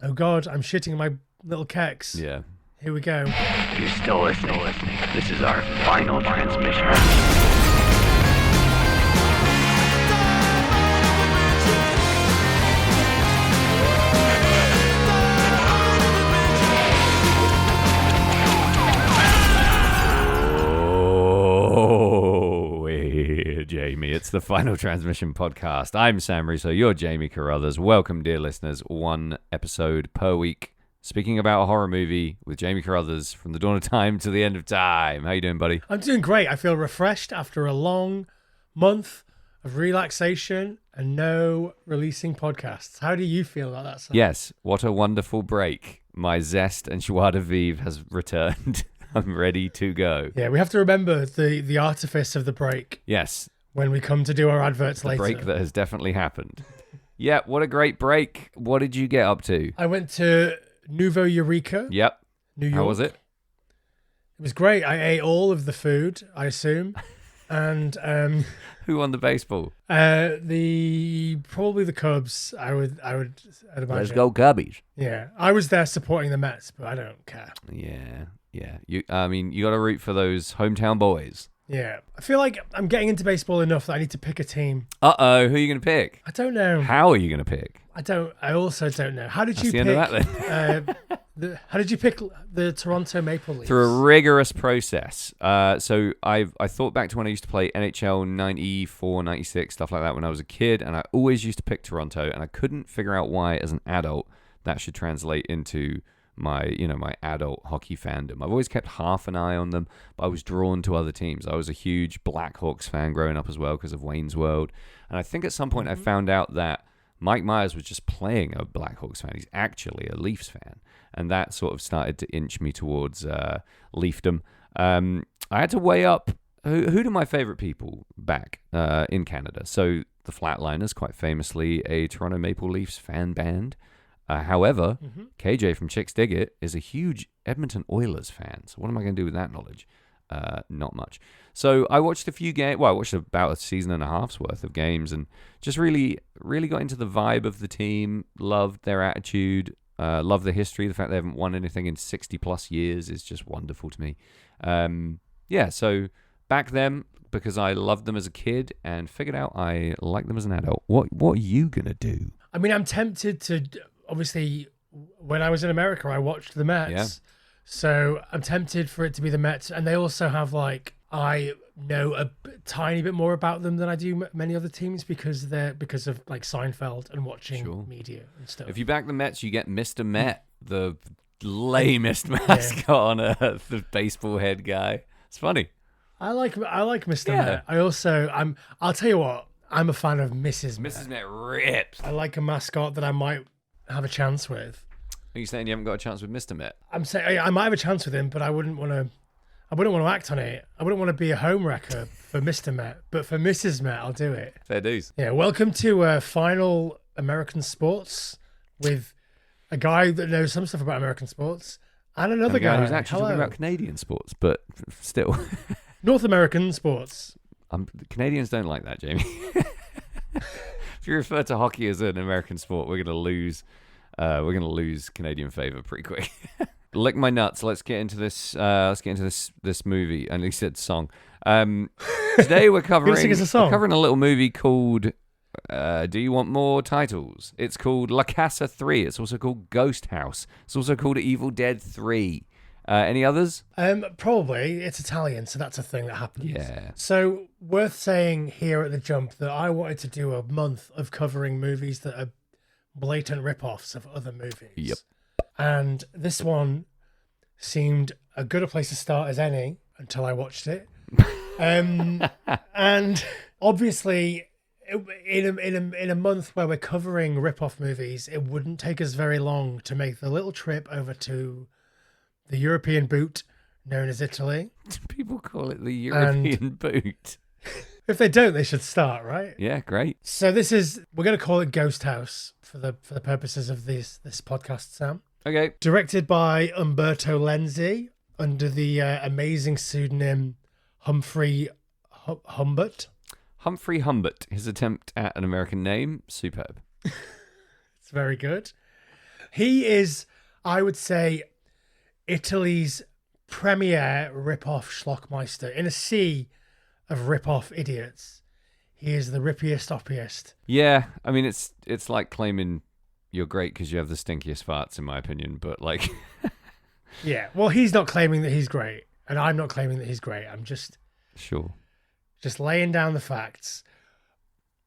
Oh God, I'm shitting my little keks. Yeah. Here we go. You're still listening. This is our final transmission. Oh, we're Jamie. It's the Final Transmission podcast. I'm Sam Russo. You're Jamie Carruthers. Welcome, dear listeners. One episode per week. Speaking about a horror movie with Jamie Carruthers from the dawn of time to the end of time. How you doing, buddy? I'm doing great. I feel refreshed after a long month of relaxation and no releasing podcasts. How do you feel about that, Sam? Yes, what a wonderful break. My zest and joie de vivre has returned. I'm ready to go. Yeah, we have to remember the artifice of the break Yes, when we come to do our adverts the later. break that has definitely happened. Yeah, what a great break. What did you get up to? I went to Nouveau Eureka, Yep. New York. How was it? It was great. I ate all of the food, I assume. And Who won the baseball? probably the Cubs. I'd imagine. Let's go Cubbies. Yeah, I was there supporting the Mets, but I don't care. Yeah. You got to root for those hometown boys. Yeah, I feel like I'm getting into baseball enough that I need to pick a team. Uh-oh, who are you going to pick? I don't know. How are you going to pick? I also don't know. How did That's you the pick? end of that, How did you pick the Toronto Maple Leafs? Through a rigorous process. So I thought back to when I used to play NHL 94, 96, stuff like that when I was a kid, and I always used to pick Toronto, and I couldn't figure out why as an adult that should translate into my adult hockey fandom. I've always kept half an eye on them, but I was drawn to other teams. I was a huge Blackhawks fan growing up as well because of Wayne's World. And I think at some point I found out that Mike Myers was just playing a Blackhawks fan. He's actually a Leafs fan. And that sort of started to inch me towards Leafdom. I had to weigh up who do my favorite people back in Canada. So the Flatliners, quite famously a Toronto Maple Leafs fan band. However, KJ from Chicks Dig It is a huge Edmonton Oilers fan. So what am I going to do with that knowledge? Not much. So I watched a few games. Well, I watched about a season and a half's worth of games and just really, really got into the vibe of the team, loved their attitude, loved the history. The fact they haven't won anything in 60 plus years is just wonderful to me. So back them because I loved them as a kid and figured out I like them as an adult. What are you going to do? I mean, I'm tempted to... Obviously, when I was in America, I watched the Mets. Yeah. So I'm tempted for it to be the Mets. And they also have, I know a tiny bit more about them than I do many other teams because of Seinfeld and watching media and stuff. If you back the Mets, you get Mr. Met, the lamest mascot on earth, the baseball head guy. It's funny. I like Mr. Met. I'll tell you what, I'm a fan of Mrs. Met. Mrs. Met rips. I like a mascot that I might have a chance with. Are you saying you haven't got a chance with Mr. Met? I'm saying I might have a chance with him, but I wouldn't want to act on it. I wouldn't want to be a home wrecker for Mr. Met, but for Mrs. Met, I'll do it. Fair dues. Yeah, welcome to Final American Sports with a guy that knows some stuff about American sports and another guy who's actually talking about Canadian sports, but still. North American sports. Canadians don't like that, Jamie. If you refer to hockey as an American sport, we're gonna lose Canadian favor pretty quick. Lick my nuts. Let's get into this. This movie. And he said song. Today we're covering a little movie called. Do you want more titles? It's called La Casa 3. It's also called Ghosthouse. It's also called Evil Dead 3. Any others? Probably. It's Italian, so that's a thing that happens. Yeah. So worth saying here at the jump that I wanted to do a month of covering movies that are blatant rip-offs of other movies. Yep. And this one seemed a good a place to start as any until I watched it. And obviously, in a month where we're covering rip-off movies, it wouldn't take us very long to make the little trip over to the European boot known as Italy. People call it the European boot. If they don't, they should start, right? Yeah, great. So we're going to call it Ghosthouse for the purposes of this podcast, Sam. Okay. Directed by Umberto Lenzi under the amazing pseudonym Humphrey Humbert. Humphrey Humbert, his attempt at an American name, superb. It's very good. He is, I would say, Italy's premier rip-off schlockmeister. In a sea of rip-off idiots, he is the rippiest, oppiest. Yeah, I mean, it's like claiming you're great because you have the stinkiest farts, in my opinion. But like, Yeah, well, he's not claiming that he's great, and I'm not claiming that he's great. I'm just laying down the facts.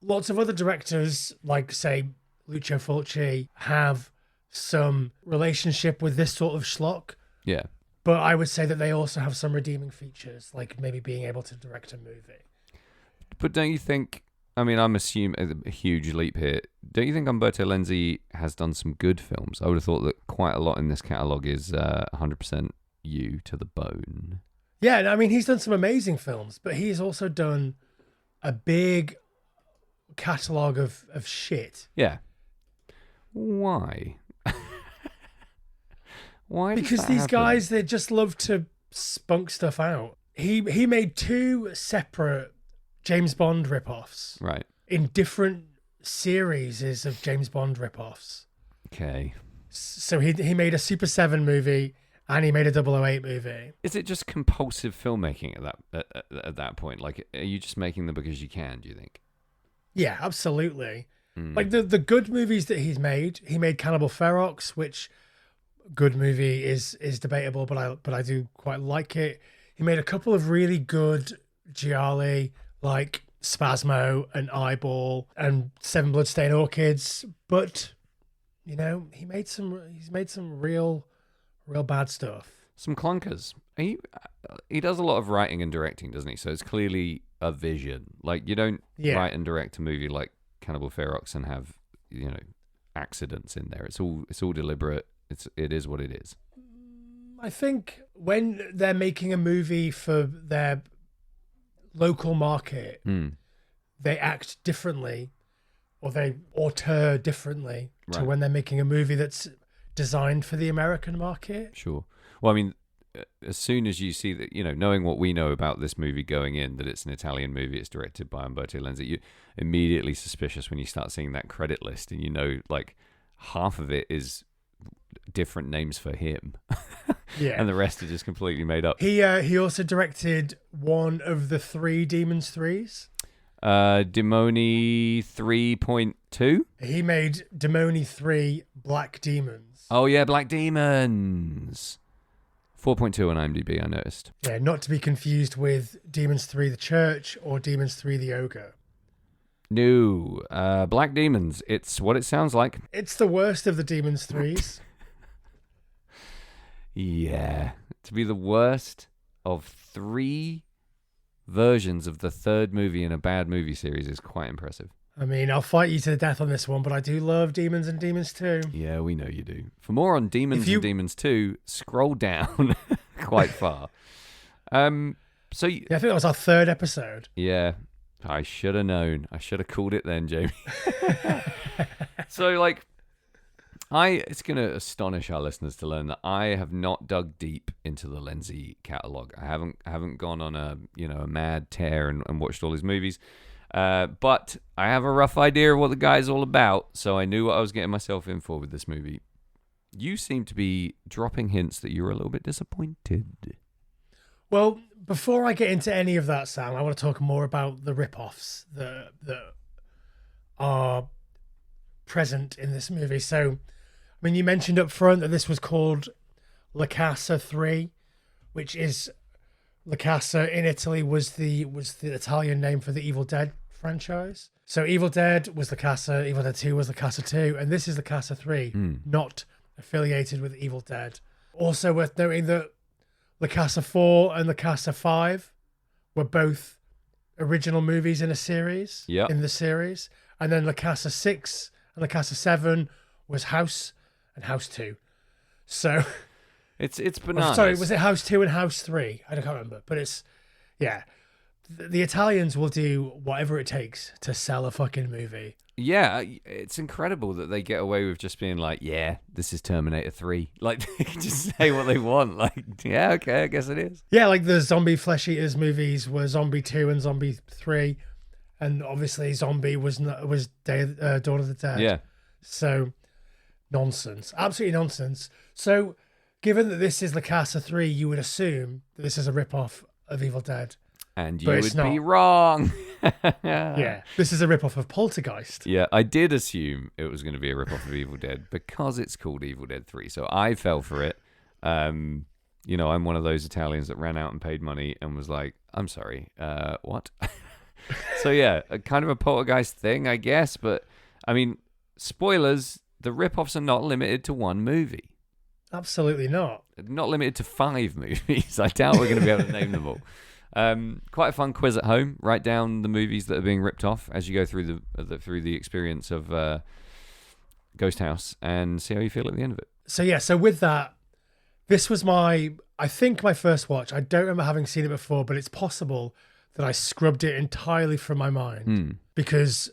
Lots of other directors, like say Lucio Fulci, have some relationship with this sort of schlock. Yeah. But I would say that they also have some redeeming features, like maybe being able to direct a movie. But don't you think, I mean, I'm assuming a huge leap here. Don't you think Umberto Lenzi has done some good films? I would have thought that quite a lot in this catalogue is 100% you to the bone. Yeah, I mean, he's done some amazing films, but he's also done a big catalogue of shit. Yeah. Why? Why? Because these guys, they just love to spunk stuff out. He made 2 separate James Bond rip-offs. Right. In different series of James Bond rip-offs. Okay. So he made a Super 7 movie and he made a 008 movie. Is it just compulsive filmmaking at that point? Like, are you just making them because you can, do you think? Yeah, absolutely. Like the good movies that he made Cannibal Ferox, which good movie is debatable, but I do quite like it. He made a couple of really good gialli, like Spasmo and Eyeball and Seven Bloodstained Orchids, but you know, he's made some real bad stuff. Some clunkers. He does a lot of writing and directing, doesn't he? So it's clearly a vision. Like, you don't write and direct a movie like Cannibal Ferox and have, you know, accidents in there. It's all deliberate. It is what it is. I think when they're making a movie for their local market, they act differently, or they auteur differently to when they're making a movie that's designed for the American market. Sure. Well, I mean, as soon as you see that, you know, knowing what we know about this movie going in, that it's an Italian movie, it's directed by Umberto Lenzi, you're immediately suspicious when you start seeing that credit list, and you know, like, half of it is different names for him. Yeah. And the rest are just completely made up. He also directed one of the 3 Demons 3s. Demoni 3.2? He made Demoni 3 Black Demons. Oh, yeah, Black Demons. 4.2 on IMDb, I noticed. Yeah, not to be confused with Demons 3 The Church or Demons 3 The Ogre. No, Black Demons. It's what it sounds like. It's the worst of the Demons 3s. Yeah. To be the worst of 3 versions of the third movie in a bad movie series is quite impressive. I mean, I'll fight you to the death on this one, but I do love Demons and Demons 2. Yeah, we know you do. For more on Demons and Demons 2, scroll down quite far. Yeah, I think that was our 3rd episode. Yeah, I should have known. I should have called it then, Jamie. So, like, it's going to astonish our listeners to learn that I have not dug deep into the Lenzi catalog. I haven't gone on a mad tear and watched all his movies. But I have a rough idea of what the guy's all about, so I knew what I was getting myself in for with this movie. You seem to be dropping hints that you were a little bit disappointed. Well, before I get into any of that, Sam, I want to talk more about the rip-offs that are present in this movie. So, I mean, you mentioned up front that this was called La Casa 3, which is La Casa in Italy was the Italian name for the Evil Dead franchise. So Evil Dead was La Casa, Evil Dead 2 was La Casa 2, and this is La Casa 3, not affiliated with Evil Dead. Also worth noting that La Casa 4 and La Casa 5 were both original movies in a series, in the series. And then La Casa 6 and La Casa 7 was House and House 2. So it's bananas. Sorry, was it House 2 and House 3? I can't remember. But it's, yeah. The Italians will do whatever it takes to sell a fucking movie. Yeah, it's incredible that they get away with just being like, yeah, this is Terminator 3. Like, they can just say what they want. Like, yeah, okay, I guess it is. Yeah, like the Zombie Flesh Eaters movies were Zombie 2 and Zombie 3. And obviously Zombie was Dawn of the Dead. Yeah. So nonsense. Absolutely nonsense. So, given that this is the Casa 3, you would assume that this is a rip-off of Evil Dead. And you But it's would be not. wrong. Yeah, this is a rip-off of Poltergeist. Yeah, I did assume it was going to be a rip-off of Evil Dead because it's called Evil Dead 3. So I fell for it. You know, I'm one of those Italians that ran out and paid money and was like, I'm sorry, what? So yeah, a kind of a Poltergeist thing, I guess. But, I mean, spoilers, the rip-offs are not limited to one movie. Absolutely not. Not limited to 5 movies. I doubt we're going to be able to name them all. Quite a fun quiz at home. Write down the movies that are being ripped off as you go through the experience of Ghosthouse and see how you feel at the end of it. So with that, this was I think my first watch. I don't remember having seen it before, but it's possible that I scrubbed it entirely from my mind because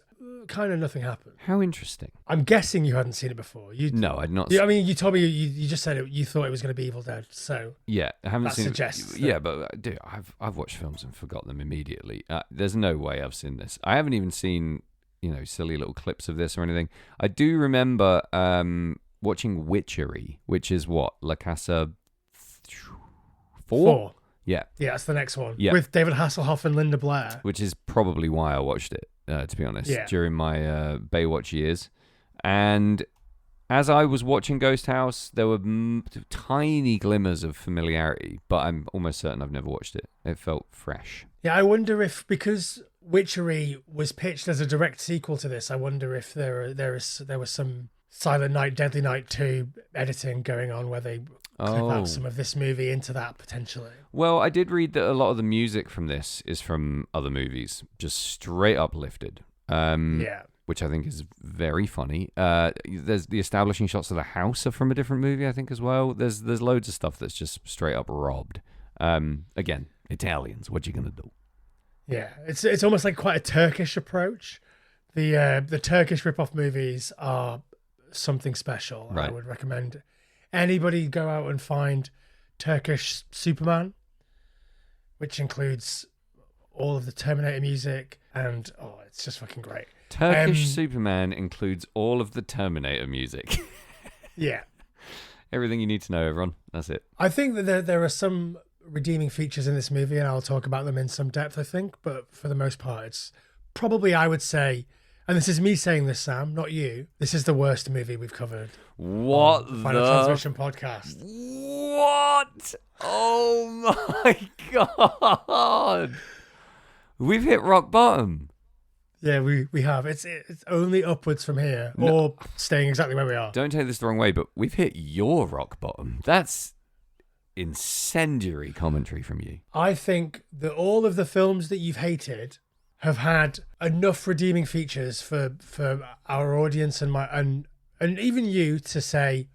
kind of nothing happened. How interesting. I'm guessing you hadn't seen it before. No, I'd not. I mean, you told me you just said you thought it was going to be Evil Dead. So yeah, I haven't seen suggests it. Yeah, but dude, I've watched films and forgot them immediately. There's no way I've seen this. I haven't even seen silly little clips of this or anything. I do remember watching Witchery, which is what La Casa 4. Yeah, that's the next one. Yeah. With David Hasselhoff and Linda Blair. Which is probably why I watched it, to be honest, during my Baywatch years. And as I was watching Ghosthouse, there were tiny glimmers of familiarity, but I'm almost certain I've never watched it. It felt fresh. Yeah, I wonder if, because Witchery was pitched as a direct sequel to this, I wonder if there was some Silent Night, Deadly Night 2 editing going on where they clip out some of this movie into that potentially. Well, I did read that a lot of the music from this is from other movies, just straight up lifted. Which I think is very funny. There's the establishing shots of the house are from a different movie, I think, as well. There's loads of stuff that's just straight up robbed. Again, Italians, what you gonna do? Yeah, it's almost like quite a Turkish approach. The Turkish rip-off movies are something special. Right. I would recommend anybody go out and find Turkish Superman, which includes all of the Terminator music, and it's just fucking great. Turkish Superman includes all of the Terminator music. Yeah. Everything you need to know, everyone. That's it. I think that there are some redeeming features in this movie, and I'll talk about them in some depth, I think. But for the most part, it's probably, I would say, and this is me saying this, Sam, not you, this is the worst movie we've covered. What on the Final Transmission podcast. What? Oh my God. We've hit rock bottom. Yeah, we have. It's only upwards from here, or staying exactly where we are. Don't take this the wrong way, but we've hit your rock bottom. That's incendiary commentary from you. I think that all of the films that you've hated have had enough redeeming features for our audience and even you to say,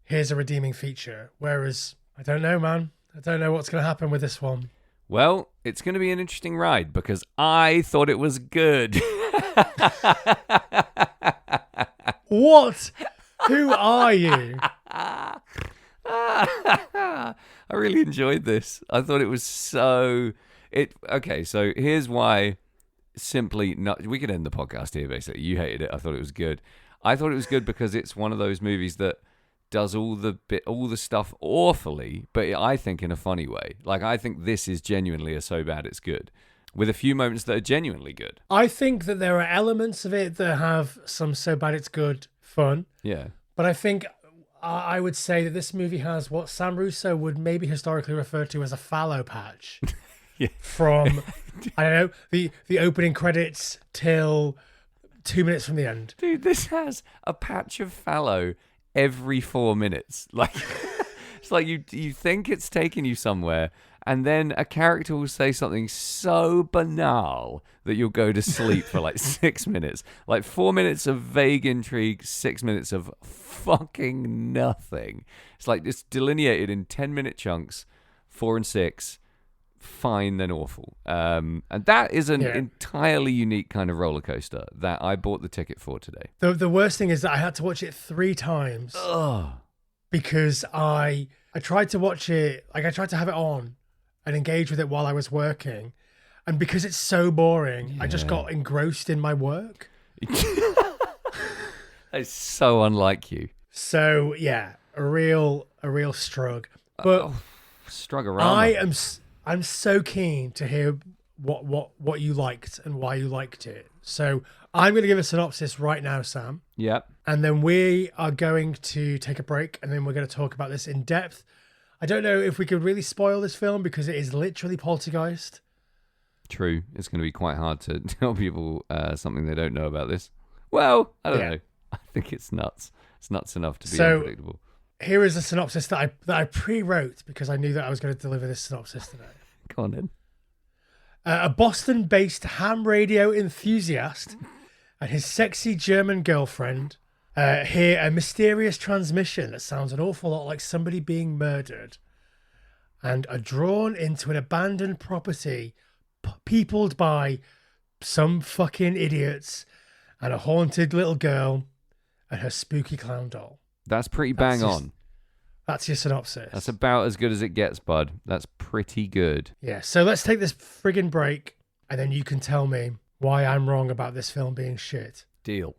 here's a redeeming feature. Whereas, I don't know, man. I don't know what's going to happen with this one. Well, it's going to be an interesting ride because I thought it was good. What? Who are you? I really enjoyed this. I thought it was so... Okay, so here's why simply not... We could end the podcast here, basically. You hated it. I thought it was good. I thought it was good because it's one of those movies that does all the stuff awfully, but I think in a funny way. Like, I think this is genuinely a so bad it's good, with a few moments that are genuinely good. I think that there are elements of it that have some so bad it's good fun. Yeah. But I think I would say that this movie has what Sam Russo would maybe historically refer to as a fallow patch. Yeah. From, I don't know, the opening credits till 2 minutes from the end. Dude, this has a patch of fallow every 4 minutes. Like, it's like you think it's taking you somewhere, and then a character will say something so banal that you'll go to sleep for like 6 minutes. Like 4 minutes of vague intrigue, 6 minutes of fucking nothing. It's like it's delineated in 10-minute chunks, 4 and 6, fine then awful. And that is an entirely unique kind of roller coaster that I bought the ticket for today. The worst thing is that I had to watch it 3 times. Ugh. Because I tried to watch it, like I tried to have it on and engage with it while I was working. And because it's so boring, I just got engrossed in my work. It's so unlike you. So yeah, a real strug. But Struggerama. I'm so keen to hear what you liked and why you liked it. So I'm going to give a synopsis right now, Sam. Yep. And then we are going to take a break, and then we're going to talk about this in depth. I don't know if we could really spoil this film because it is literally Poltergeist. True. It's going to be quite hard to tell people something they don't know about this. Well, I don't know. I think it's nuts. It's nuts enough to be unpredictable. Here is a synopsis that I pre-wrote because I knew that I was going to deliver this synopsis today. Go on then. A Boston-based ham radio enthusiast and his sexy German girlfriend hear a mysterious transmission that sounds an awful lot like somebody being murdered, and are drawn into an abandoned property peopled by some fucking idiots and a haunted little girl and her spooky clown doll. That's pretty bang on. That's your synopsis. That's about as good as it gets, bud. That's pretty good. Yeah, so let's take this friggin' break, and then you can tell me why I'm wrong about this film being shit. Deal.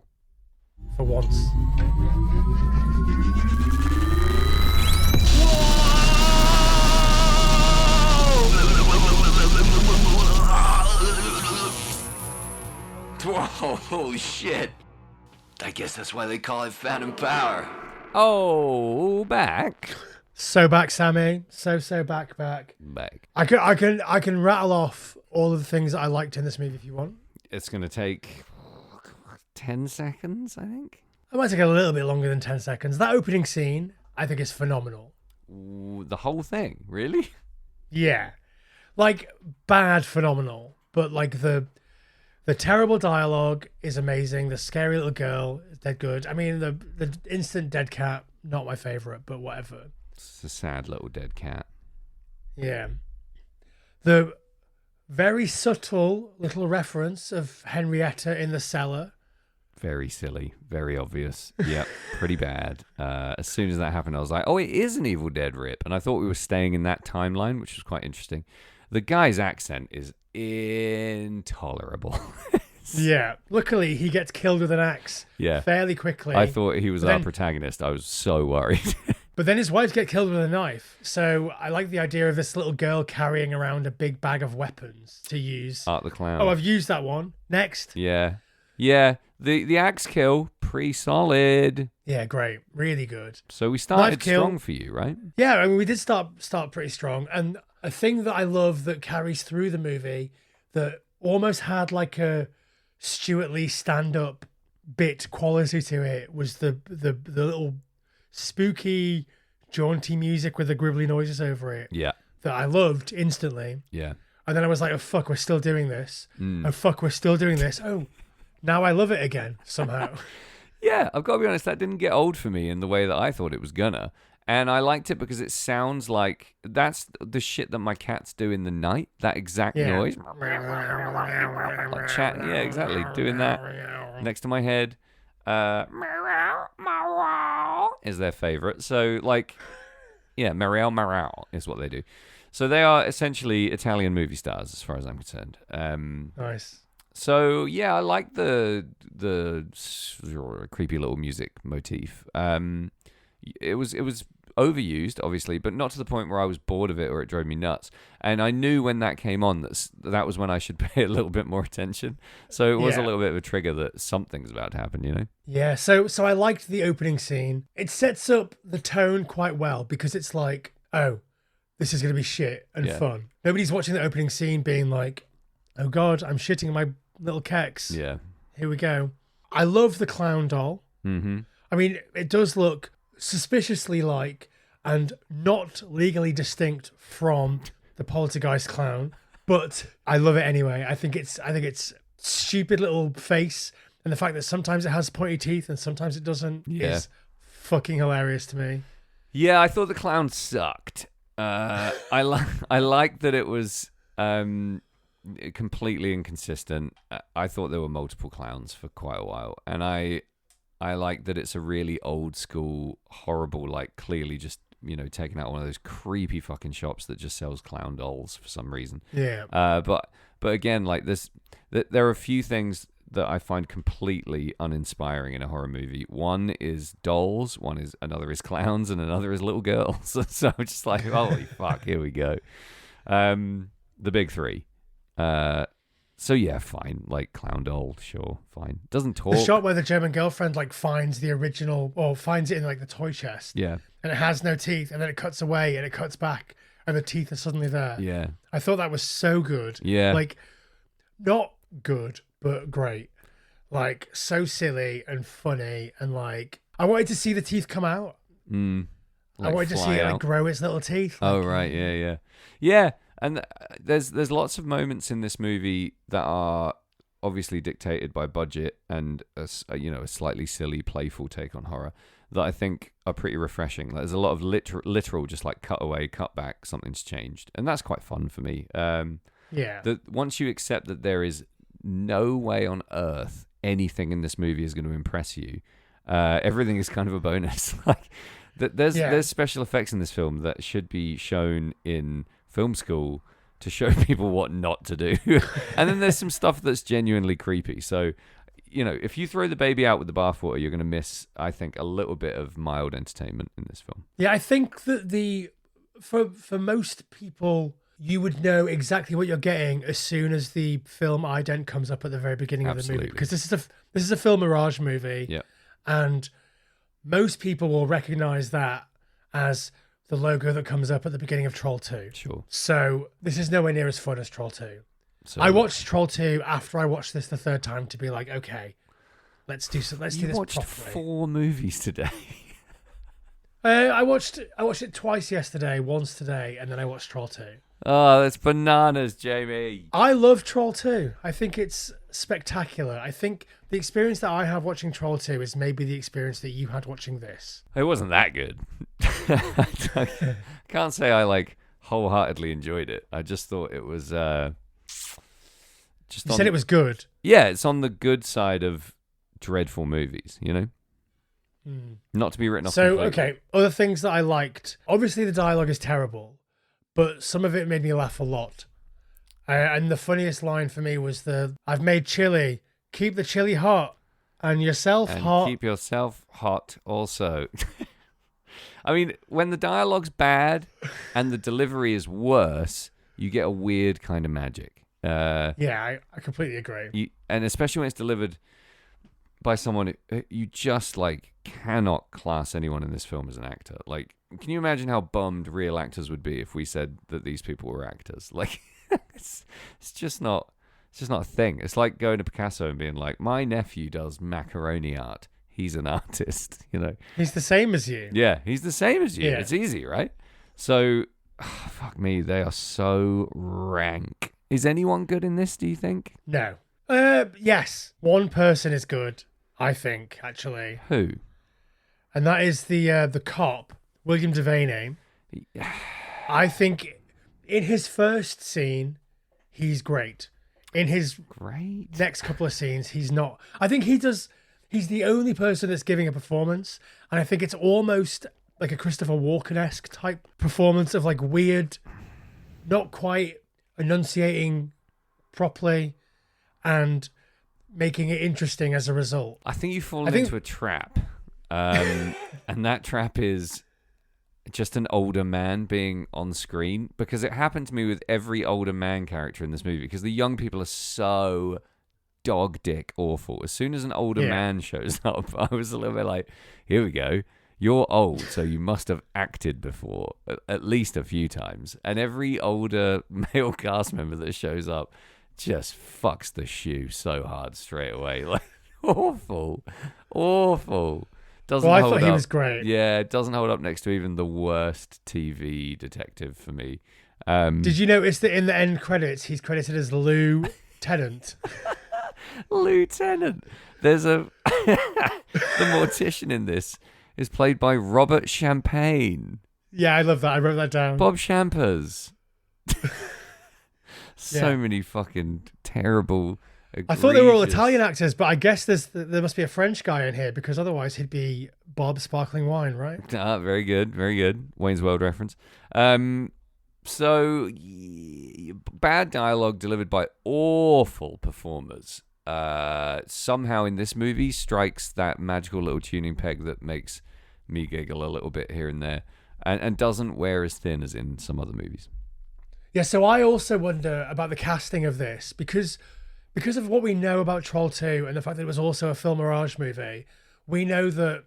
For once. Whoa, holy shit. I guess that's why they call it Phantom Power. Oh, back. So back, Sammy. So back. Back. I can rattle off all of the things that I liked in this movie if you want. It's going to take 10 seconds, I think. It might take a little bit longer than 10 seconds. That opening scene, I think, is phenomenal. Ooh, the whole thing, really? Yeah. Like, bad phenomenal. But, like, the terrible dialogue is amazing. The scary little girl is dead good. I mean, the instant dead cat, not my favourite, but whatever. It's a sad little dead cat. Yeah. The very subtle little reference of Henrietta in the cellar. Very silly, very obvious. Yep, pretty bad. As soon as that happened, I was like, oh, it is an Evil Dead rip. And I thought we were staying in that timeline, which was quite interesting. The guy's accent is intolerable. Yeah. Luckily, he gets killed with an axe fairly quickly. I thought he was our protagonist. I was so worried. But then his wife gets killed with a knife. So I like the idea of this little girl carrying around a big bag of weapons to use. Art the Clown. Oh, I've used that one. Next. Yeah. The axe kill, pretty solid. Yeah, great. Really good. So we started strong for you, right? Yeah, I mean, we did start pretty strong. And a thing that I love that carries through the movie that almost had like a Stuart Lee stand-up bit quality to it was the little spooky, jaunty music with the gribbly noises over it. Yeah. That I loved instantly. Yeah. And then I was like, oh, fuck, we're still doing this. Oh, fuck, we're still doing this. Oh, now I love it again, somehow. Yeah, I've got to be honest, that didn't get old for me in the way that I thought it was gonna. And I liked it because it sounds like that's the shit that my cats do in the night. That exact noise. Like chatting. Yeah, exactly. Doing that next to my head. Is their favorite. So, like, yeah, Marielle is what they do. So they are essentially Italian movie stars, as far as I'm concerned. Nice. So yeah, I like the creepy little music motif. It was overused, obviously, but not to the point where I was bored of it or it drove me nuts. And I knew when that came on that was when I should pay a little bit more attention. So it was a little bit of a trigger that something's about to happen, you know? Yeah. So I liked the opening scene. It sets up the tone quite well because it's like, oh, this is going to be shit and fun. Nobody's watching the opening scene being like, oh God, I'm shitting in my little keks. Yeah. Here we go. I love the clown doll. Mm-hmm. I mean, it does look suspiciously like and not legally distinct from the Poltergeist clown, but I love it anyway. I think it's stupid little face, and the fact that sometimes it has pointy teeth and sometimes it doesn't is fucking hilarious to me. Yeah, I thought the clown sucked. I like that it was completely inconsistent. I thought there were multiple clowns for quite a while, and I like that it's a really old school, horrible, like clearly just, you know, taking out one of those creepy fucking shops that just sells clown dolls for some reason. Yeah. But again, like this, there are a few things that I find completely uninspiring in a horror movie. One is dolls, another is clowns, and another is little girls. So I'm just like, holy fuck, here we go. The big three. So yeah, fine. Like clown doll, sure, fine. Doesn't talk. The shot where the German girlfriend like finds the original, or finds it in like the toy chest. Yeah. And it has no teeth, and then it cuts away, and it cuts back, and the teeth are suddenly there. Yeah. I thought that was so good. Yeah. Like, not good, but great. Like, so silly and funny, and like, I wanted to see the teeth come out. Like I wanted to see it like grow its little teeth. Oh right, yeah. And there's lots of moments in this movie that are obviously dictated by budget and a slightly silly, playful take on horror that I think are pretty refreshing. Like, there's a lot of literal, just like cut away, cut back, something's changed, and that's quite fun for me. Once you accept that there is no way on earth anything in this movie is going to impress you, everything is kind of a bonus. Like there's special effects in this film that should be shown in film school to show people what not to do. And then there's some stuff that's genuinely creepy. So, if you throw the baby out with the bathwater, you're going to miss, I think, a little bit of mild entertainment in this film. Yeah, I think that for most people, you would know exactly what you're getting as soon as the film ident comes up at the very beginning of the movie, because this is a film Mirage movie. Yeah. And most people will recognize that as the logo that comes up at the beginning of Troll 2. Sure. So this is nowhere near as fun as Troll 2. So, I watched Troll 2 after I watched this the third time to be like, okay, let's do this properly. You watched 4 movies today. I watched it twice yesterday, once today, and then I watched Troll 2. Oh, that's bananas, Jamie. I love Troll 2. I think it's spectacalar. I think the experience that I have watching Troll 2 is maybe the experience that you had watching this. It wasn't that good. I can't say I wholeheartedly enjoyed it. I just thought it was You said it was good. Yeah, it's on the good side of dreadful movies, Not to be written off. So, completely. okay, other things that I liked. Obviously, the dialogue is terrible, but some of it made me laugh a lot. And the funniest line for me was I've made chili. Keep the chili hot. And yourself and hot. Keep yourself hot also. I mean, when the dialogue's bad and the delivery is worse, you get a weird kind of magic. Yeah, I completely agree. And especially when it's delivered by someone you just cannot class anyone in this film as an actor. Like, can you imagine how bummed real actors would be if we said that these people were actors? Like, it's just not a thing. It's like going to Picasso and being like, my nephew does macaroni art. He's an artist, He's the same as you. Yeah, he's the same as you. Yeah. It's easy, right? So, fuck me, they are so rank. Is anyone good in this, do you think? No. Yes. One person is good, I think, actually. Who? And that is the cop, William Devaney. I think in his first scene, he's great. In his next couple of scenes, he's not. I think he's the only person that's giving a performance. And I think it's almost like a Christopher Walken-esque type performance of weird, not quite enunciating properly and making it interesting as a result. I think you've fallen into a trap. And that trap is just an older man being on screen, because it happened to me with every older man character in this movie, because the young people are so dog dick awful. As soon as an older man shows up, I was a little bit like, here we go. You're old, so you must have acted before at least a few times. And every older male cast member that shows up just fucks the shoe so hard straight away. Like, awful. I thought he was great. Yeah, it doesn't hold up next to even the worst TV detective for me. Did you notice that in the end credits, he's credited as Lou Tennant? Lieutenant. There's the mortician in this is played by Robert Champagne. Yeah, I love that. I wrote that down. Bob Champers. So many fucking terrible. I thought they were all Italian actors, but I guess there must be a French guy in here, because otherwise he'd be Bob Sparkling Wine, right? Very good, very good. Wayne's World reference. So bad dialogue delivered by awful performers. somehow in this movie strikes that magical little tuning peg that makes me giggle a little bit here and there, and doesn't wear as thin as in some other movies. Yeah, so I also wonder about the casting of this because of what we know about Troll 2 and the fact that it was also a Film Mirage movie. We know that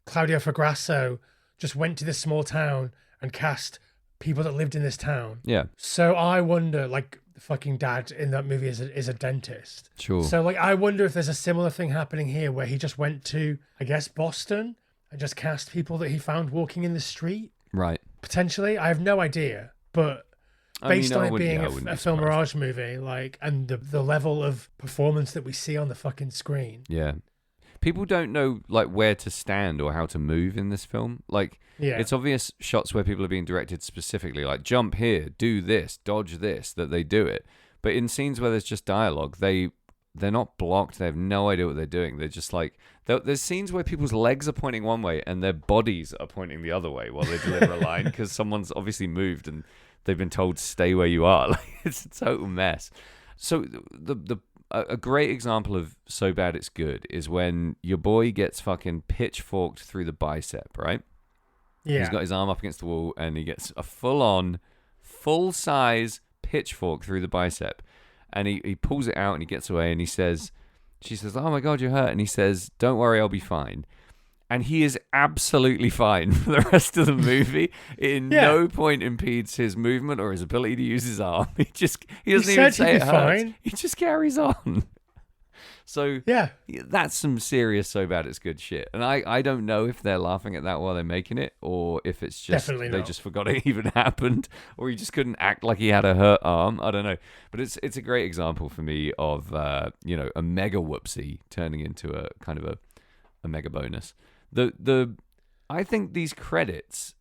Claudio Fagrasso just went to this small town and cast people that lived in this town. Yeah. So I wonder, like, the fucking dad in that movie is a dentist. Sure. So, like, I wonder if there's a similar thing happening here where he just went to, I guess, Boston and just cast people that he found walking in the street. Right. Potentially. I have no idea. But based on it being a Film Mirage movie, like, and the level of performance that we see on the fucking screen. Yeah. People don't know like where to stand or how to move in this film. Like, it's obvious shots where people are being directed specifically, like jump here, do this, dodge this, that they do it. But in scenes where there's just dialogue, they're not blocked. They have no idea what they're doing. They're just like there's scenes where people's legs are pointing one way and their bodies are pointing the other way while they deliver a line because someone's obviously moved and they've been told to stay where you are. Like, it's a total mess. So a great example of so bad it's good is when your boy gets fucking pitchforked through the bicep, right? Yeah. He's got his arm up against the wall and he gets a full-size pitchfork through the bicep. And he pulls it out and he gets away and she says, oh my God, you're hurt. And he says, don't worry, I'll be fine. And he is absolutely fine for the rest of the movie. It in no point impedes his movement or his ability to use his arm. He doesn't even say it hurts. Fine. He just carries on. So that's some serious so bad it's good shit. And I don't know if they're laughing at that while they're making it, or if it's just they just forgot it even happened, or he just couldn't act like he had a hurt arm. I don't know. But it's a great example for me of a mega whoopsie turning into a kind of a mega bonus. I think these credits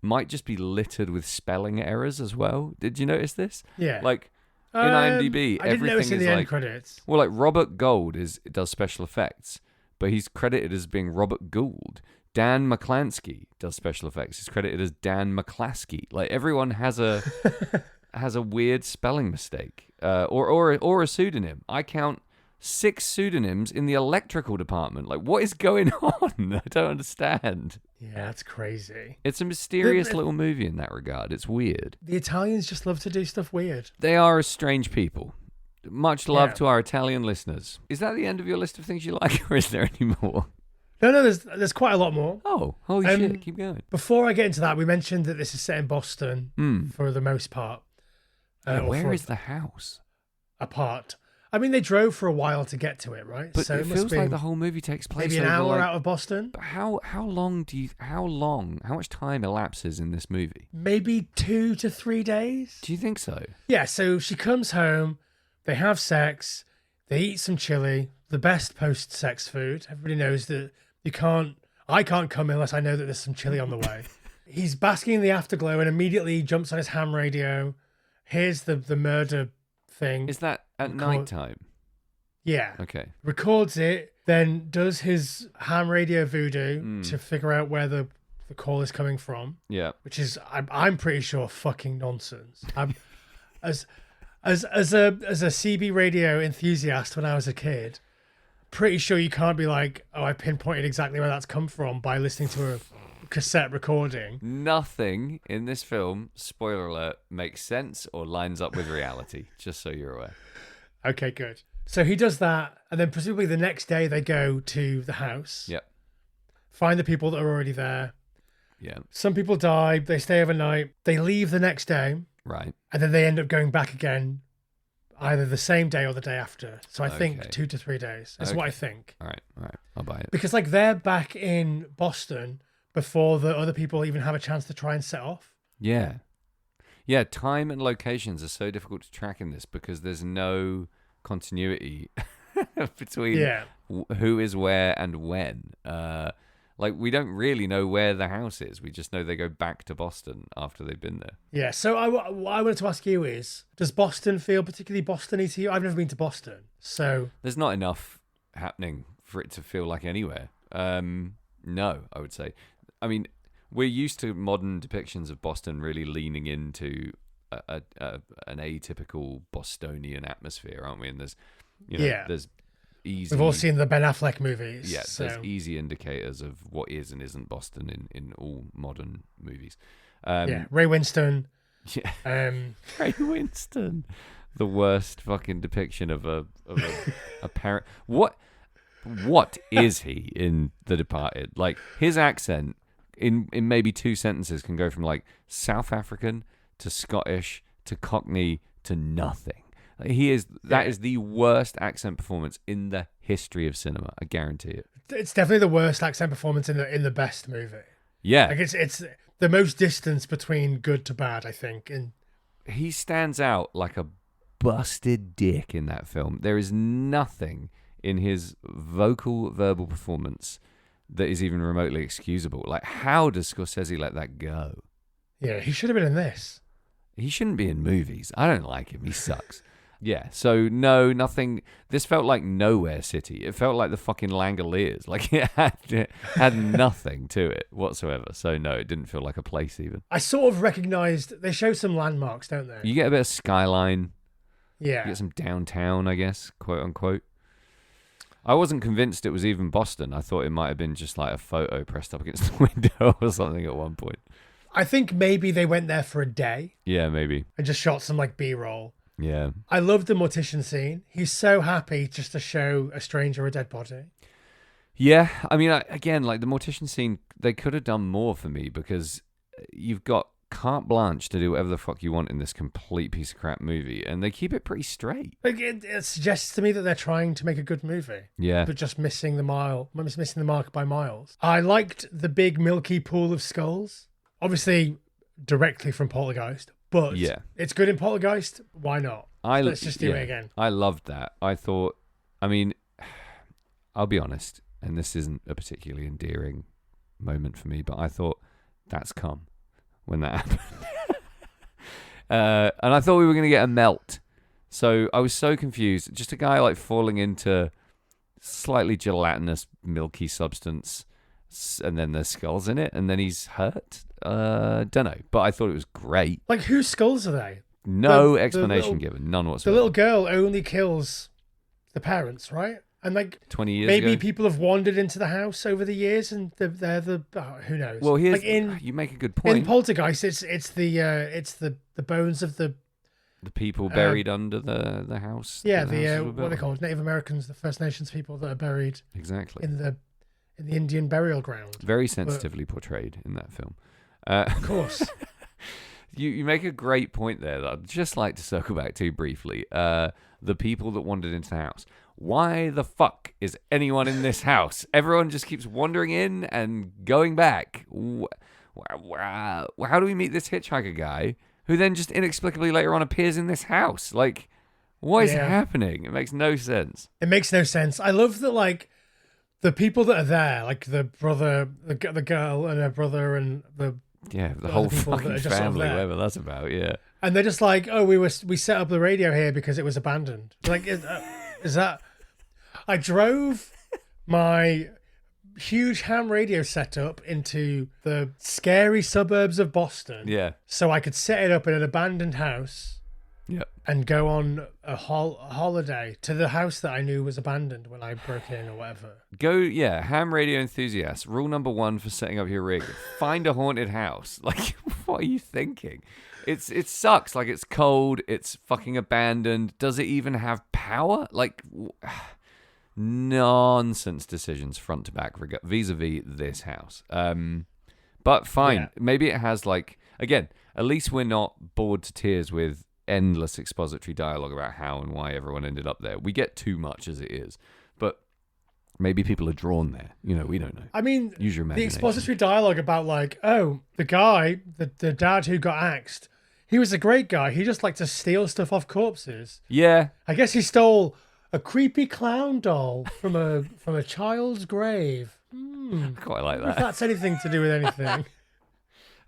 might just be littered with spelling errors as well. Did you notice this? Yeah. Like in IMDb, I didn't notice everything in is the like end credits. Well, like Robert Gold does special effects, but he's credited as being Robert Gould. Dan McClansky does special effects. He's credited as Dan McClaskey. Like everyone has a weird spelling mistake, or a pseudonym. I count 6 pseudonyms in the electrical department. Like, what is going on? I don't understand. Yeah, that's crazy. It's a mysterious little movie in that regard. It's weird. The Italians just love to do stuff weird. They are a strange people. Much love to our Italian listeners. Is that the end of your list of things you like, or is there any more? No, there's quite a lot more. Oh, holy shit, keep going. Before I get into that, we mentioned that this is set in Boston for the most part. Where is the house? Apart. I mean, they drove for a while to get to it, right? But so it feels like the whole movie takes place maybe an hour like, out of Boston. But how much time elapses in this movie? Maybe 2 to 3 days. Do you think so? Yeah. So she comes home, they have sex, they eat some chili, the best post-sex food. Everybody knows that I can't come unless I know that there's some chili on the way. He's basking in the afterglow and immediately jumps on his ham radio. Here's the murder thing. Is that at night time? Yeah. Okay. Records it, then does his ham radio voodoo to figure out where the call is coming from. Yeah. Which is, I'm pretty sure, fucking nonsense. I'm as a CB radio enthusiast when I was a kid, pretty sure you can't be like, oh, I pinpointed exactly where that's come from by listening to a cassette recording. Nothing in this film, spoiler alert, makes sense or lines up with reality, just so you're aware. Okay, good. So he does that, and then presumably the next day they go to the house. Yep. Find the people that are already there. Yeah. Some people die, they stay overnight, they leave the next day. Right. And then they end up going back again either the same day or the day after. So I think 2 to 3 days is what I think. All right. I'll buy it. Because like they're back in Boston before the other people even have a chance to try and set off. Yeah. Yeah, time and locations are so difficult to track in this because there's no continuity between who is where and when. Like, we don't really know where the house is. We just know they go back to Boston after they've been there. Yeah, so what I wanted to ask you is, does Boston feel particularly Boston-y to you? I've never been to Boston, so... There's not enough happening for it to feel like anywhere. No, I would say. I mean, we're used to modern depictions of Boston really leaning into an atypical Bostonian atmosphere, aren't we? And there's easy. We've all seen the Ben Affleck movies. Yeah, so. there's easy indicators of what is and isn't Boston in all modern movies. Ray Winston. Yeah, Ray Winston, the worst fucking depiction of a parent. What is he in The Departed? Like, his accent in maybe 2 sentences can go from like South African to Scottish to Cockney to nothing. Like, that is the worst accent performance in the history of cinema. I guarantee it. It's definitely the worst accent performance in the best movie. Yeah, like it's the most distance between good to bad, I think. And he stands out like a busted dick in that film. There is nothing in his verbal performance that is even remotely excusable. Like, how does Scorsese let that go? Yeah, he should have been in this. He shouldn't be in movies. I don't like him. He sucks. Yeah, so no, nothing. This felt like Nowhere City. It felt like the fucking Langoliers. Like, it had nothing to it whatsoever. So no, it didn't feel like a place even. I sort of recognized, they show some landmarks, don't they? You get a bit of skyline. Yeah. You get some downtown, I guess, quote unquote. I wasn't convinced it was even Boston. I thought it might have been just like a photo pressed up against the window or something at one point. I think maybe they went there for a day. Yeah, maybe. And just shot some like B-roll. Yeah. I love the mortician scene. He's so happy just to show a stranger a dead body. Yeah, I mean, again, like the mortician scene, they could have done more for me because you've got carte blanche to do whatever the fuck you want in this complete piece of crap movie, and they keep it pretty straight. Like it suggests to me that they're trying to make a good movie. Yeah. But just missing the mark by miles. I liked the big milky pool of skulls. Obviously, directly from Poltergeist. But yeah, it's good in Poltergeist. Why not? Let's just do it again. I loved that. I thought, I mean, I'll be honest, and this isn't a particularly endearing moment for me, but I thought that's come when that happened. And I thought we were going to get a melt. So I was so confused. Just a guy like falling into slightly gelatinous, milky substance, and then there's skulls in it, and then he's hurt. Don't know, but I thought it was great. Like, whose skulls are they? No explanation given, none whatsoever. The little girl only kills the parents, right? And like 20 years maybe ago? People have wandered into the house over the years, and they're the who knows? Well, here's like you make a good point. In Poltergeist, it's the bones of the people buried under the house. Yeah, what are they called? Native Americans, the First Nations people that are buried exactly in the Indian burial ground. Very sensitively portrayed in that film. Of course. You make a great point there that I'd just like to circle back to briefly. The people that wandered into the house. Why the fuck is anyone in this house? Everyone just keeps wandering in and going back. How do we meet this hitchhiker guy who then just inexplicably later on appears in this house? Like, what is happening? It makes no sense. It makes no sense. I love that, like, the people that are there, like the brother, the girl and her brother and the whole fucking family, whatever that's about, yeah. And they're just like, oh, we set up the radio here because it was abandoned. Like, is that? I drove my huge ham radio setup into the scary suburbs of Boston. Yeah. So I could set it up in an abandoned house. Yep. And go on a holiday to the house that I knew was abandoned when I broke in or whatever. Ham radio enthusiasts. Rule number 1 for setting up your rig: find a haunted house. Like, what are you thinking? It sucks. Like, it's cold. It's fucking abandoned. Does it even have power? Like, nonsense decisions front to back vis-a-vis this house. But fine. Yeah. Maybe it has, like, again, at least we're not bored to tears with endless expository dialogue about how and why everyone ended up there. We get too much as it is, but maybe people are drawn there. You know, we don't know. I mean, use your imagination. The expository dialogue about, like, oh, the guy, the dad who got axed, he was a great guy. He just liked to steal stuff off corpses. Yeah. I guess he stole a creepy clown doll from a child's grave. I quite like that. If that's anything to do with anything.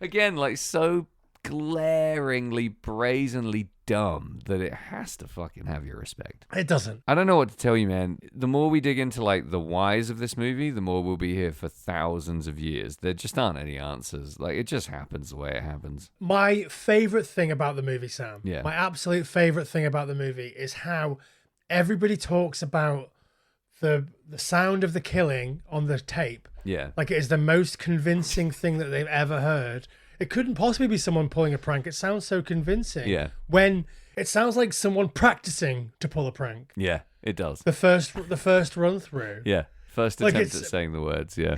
Again, like, so glaringly, brazenly dumb that it has to fucking have your respect. It doesn't. I don't know what to tell you, man. The more we dig into, like, the whys of this movie, the more we'll be here for thousands of years. There just aren't any answers. Like, it just happens the way it happens. My favorite thing about the movie, Sam, my absolute favorite thing about the movie is how everybody talks about the sound of the killing on the tape, Yeah. like it is the most convincing thing that they've ever heard. It couldn't possibly be someone pulling a prank. It sounds so convincing. Yeah. When it sounds like someone practicing to pull a prank. Yeah, it does. The first run through. Yeah. First Like, attempt at it's- saying the words, yeah.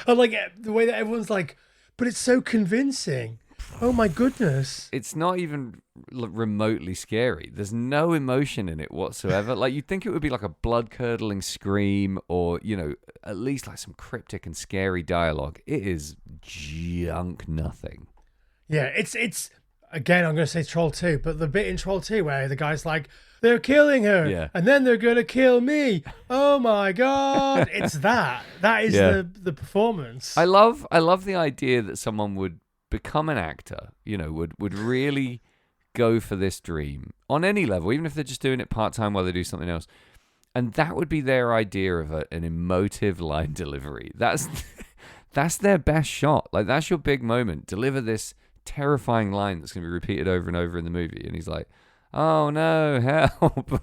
And like the way that everyone's like, but it's so convincing. Oh my goodness. It's not even remotely scary. There's no emotion in it whatsoever. Like, you'd think it would be like a blood-curdling scream or, you know, at least like some cryptic and scary dialogue. It is junk nothing. Yeah, it's again, I'm going to say Troll 2, but the bit in Troll 2 where the guy's like, they're killing her, Yeah. and then they're going to kill me. Oh my God. It's that. That is Yeah. the performance. I love the idea that someone would become an actor, you know, would really go for this dream on any level, even if they're just doing it part-time while they do something else. And that would be their idea of an emotive line delivery. That's their best shot. Like, that's your big moment. Deliver this terrifying line that's going to be repeated over and over in the movie. And he's like, oh no, help.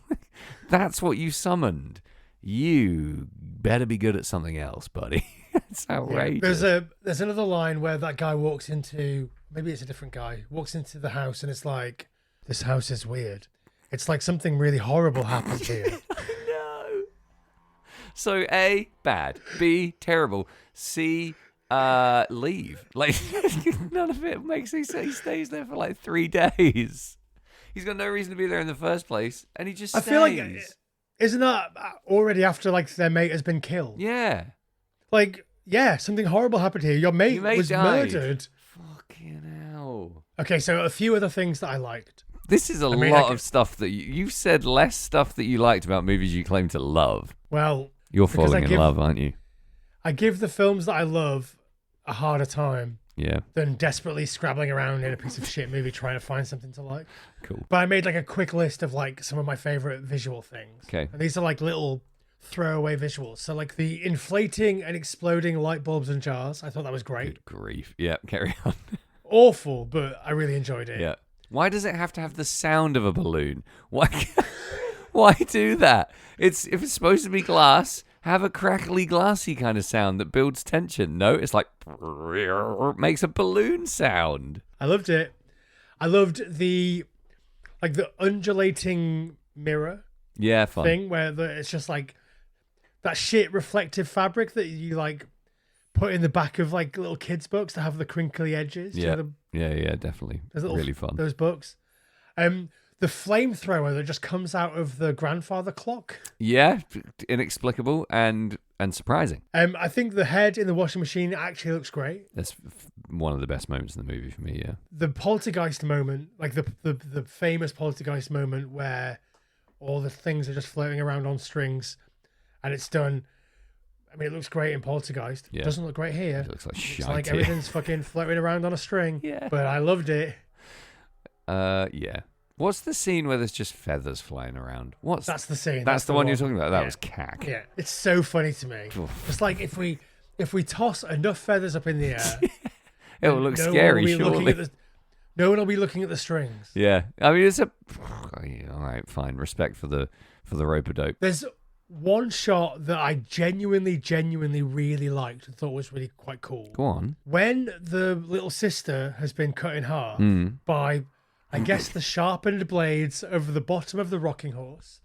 That's what you summoned. You better be good at something else, buddy. It's outrageous. There's another line where that guy walks into, maybe it's a different guy, walks into the house and it's like, this house is weird. It's like something really horrible happened here. No. So A, bad. B, terrible. C, leave. Like, none of it makes sense. He stays there for like 3 days. He's got no reason to be there in the first place, and he just stays. I feel like, isn't that already after like their mate has been killed? Yeah. Like, yeah, something horrible happened here. Your mate was died. murdered. Fucking hell. Okay, so a few other things that I liked. This is a lot of stuff that you've said less stuff that you liked about movies you claim to love. Well, You're falling in love, aren't you? I give the films that I love a harder time Yeah. than desperately scrabbling around in a piece of shit movie trying to find something to like. Cool. But I made like a quick list of like some of my favorite visual things. Okay. And these are like little throwaway visuals. So like the inflating and exploding light bulbs and jars. I thought that was great. Good grief. Yeah, carry on. Awful, but I really enjoyed it. Yeah. Why does it have to have the sound of a balloon? Why why do that? If it's supposed to be glass, have a crackly glassy kind of sound that builds tension. No, it's like makes a balloon sound. I loved it. I loved the undulating mirror Yeah, fun. thing where it's just like that shit reflective fabric that you like put in the back of like little kids' books to have the crinkly edges. Yeah. You know, Yeah, definitely. Really fun. Those books. The flamethrower that just comes out of the grandfather clock. Yeah, inexplicable and surprising. I think the head in the washing machine actually looks great. That's one of the best moments in the movie for me, yeah. The poltergeist moment, like the famous poltergeist moment where all the things are just floating around on strings and it's done. I mean, it looks great in Poltergeist. Yeah. It doesn't look great here. It looks like It's shite. like everything's fucking floating around on a string. Yeah. But I loved it. Yeah. What's the scene where there's just feathers flying around? That's the scene. That's the one you're talking about. That was cack. Yeah. It's so funny to me. It's like if we toss enough feathers up in the air, It will look no one scary, will be looking surely. at the- no one will be looking at the strings. Yeah. I mean, it's a... All right, fine. Respect for the rope-a-dope. There's one shot that I genuinely really liked and thought was really quite cool. Go on. When the little sister has been cut in half by, I guess, the sharpened blades over the bottom of the rocking horse.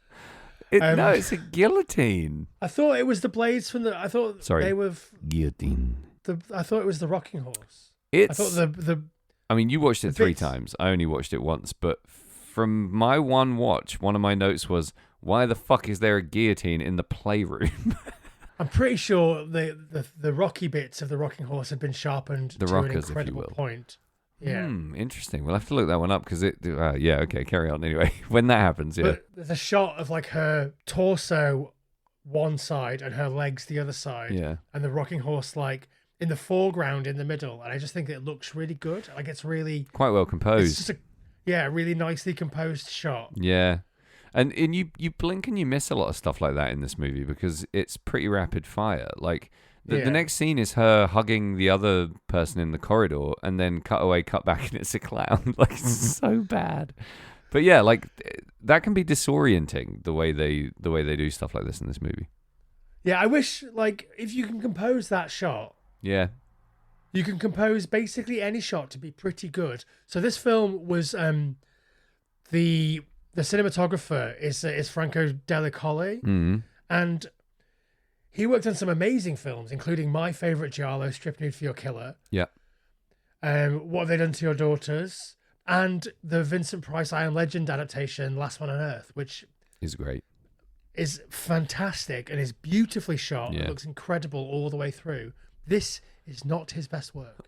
No, it's a guillotine. I thought it was the blades from the. I thought Sorry. they were. Guillotine. I thought it was the rocking horse. It's... I thought the. I mean, you watched it the 3 bits- times. I only watched it once, but from my one watch, one of my notes was, why the fuck is there a guillotine in the playroom? I'm pretty sure the rocky bits of the rocking horse had been sharpened The to rockers, an if you incredible will. point. Yeah. Interesting. We'll have to look that one up because it... yeah, okay, carry on anyway. When that happens, yeah. But there's a shot of like her torso one side and her legs the other side. Yeah. And the rocking horse like in the foreground in the middle. And I just think it looks really good. Like it's really... Quite well It's composed. just a really nicely composed shot. Yeah. And you blink and you miss a lot of stuff like that in this movie because it's pretty rapid fire. Like, the next scene is her hugging the other person in the corridor and then cut away, cut back, and it's a clown. Like, it's so bad. But yeah, like that can be disorienting the way they do stuff like this in this movie. Yeah, I wish like if you can compose that shot. Yeah. You can compose basically any shot to be pretty good. So this film was the cinematographer is Franco Delle Colle, and he worked on some amazing films, including my favorite Giallo, Strip Nude for Your Killer. Yeah. What Have They Done to Your Daughters? And the Vincent Price I Am Legend adaptation, Last Man on Earth, which is great. Is fantastic and is beautifully shot. Yeah. It looks incredible all the way through. This is not his best work.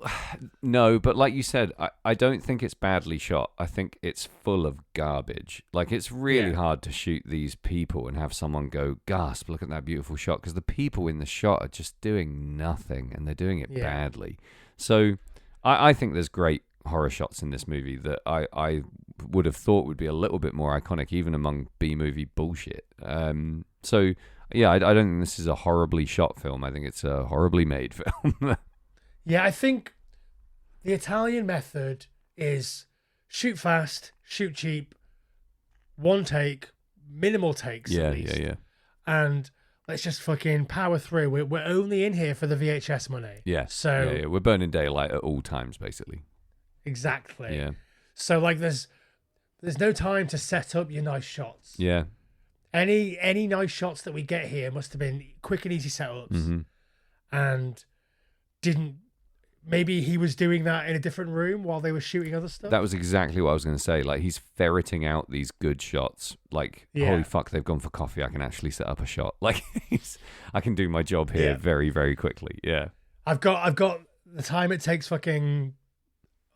No, but like you said, I don't think it's badly shot. I think it's full of garbage. Like, it's really hard to shoot these people and have someone go, gasp, look at that beautiful shot. Because the people in the shot are just doing nothing, and they're doing it badly. So I think there's great horror shots in this movie that I would have thought would be a little bit more iconic, even among B-movie bullshit. So... yeah, I don't think this is a horribly shot film. I think it's a horribly made film. Yeah, I think the Italian method is shoot fast, shoot cheap, one take, minimal takes at least. Yeah. And let's just fucking power through. We're only in here for the VHS money. Yeah. So yeah. We're burning daylight at all times, basically. Exactly. Yeah. So like there's no time to set up your nice shots. Yeah. Any nice shots that we get here must have been quick and easy setups, and maybe he was doing that in a different room while they were shooting other stuff. That was exactly what I was going to say. Like, he's ferreting out these good shots. Like, holy fuck, they've gone for coffee. I can actually set up a shot. Like, I can do my job here very, very quickly. Yeah, I've got the time it takes fucking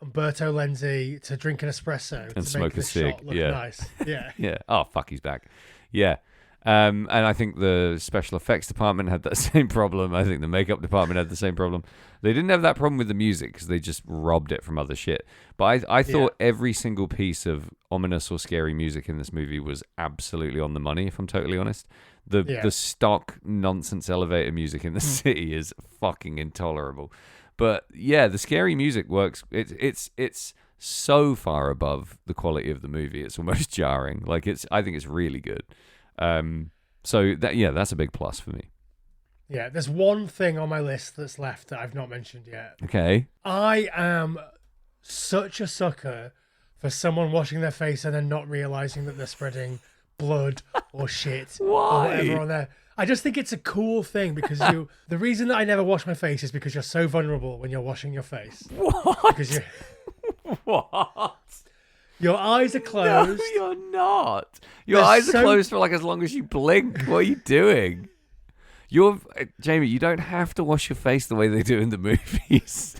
Umberto Lenzi to drink an espresso and to smoke make a cig. shot look Yeah, nice. Yeah, yeah. Oh fuck, he's back. Yeah. And I think the special effects department had that same problem. I think the makeup department had the same problem. They didn't have that problem with the music because they just robbed it from other shit. But I thought every single piece of ominous or scary music in this movie was absolutely on the money, if I'm totally honest. The stock nonsense elevator music in the city is fucking intolerable. But yeah, the scary music works. It's so far above the quality of the movie. It's almost jarring. Like, I think it's really good. So that's a big plus for me. Yeah, there's one thing on my list that's left that I've not mentioned yet. Okay. I am such a sucker for someone washing their face and then not realizing that they're spreading blood or shit or whatever on there. I just think it's a cool thing because the reason that I never wash my face is because you're so vulnerable when you're washing your face. What? Because What? Your eyes are closed. No, you're not. Your eyes are closed for like as long as you blink. What are you doing? Jamie, you don't have to wash your face the way they do in the movies.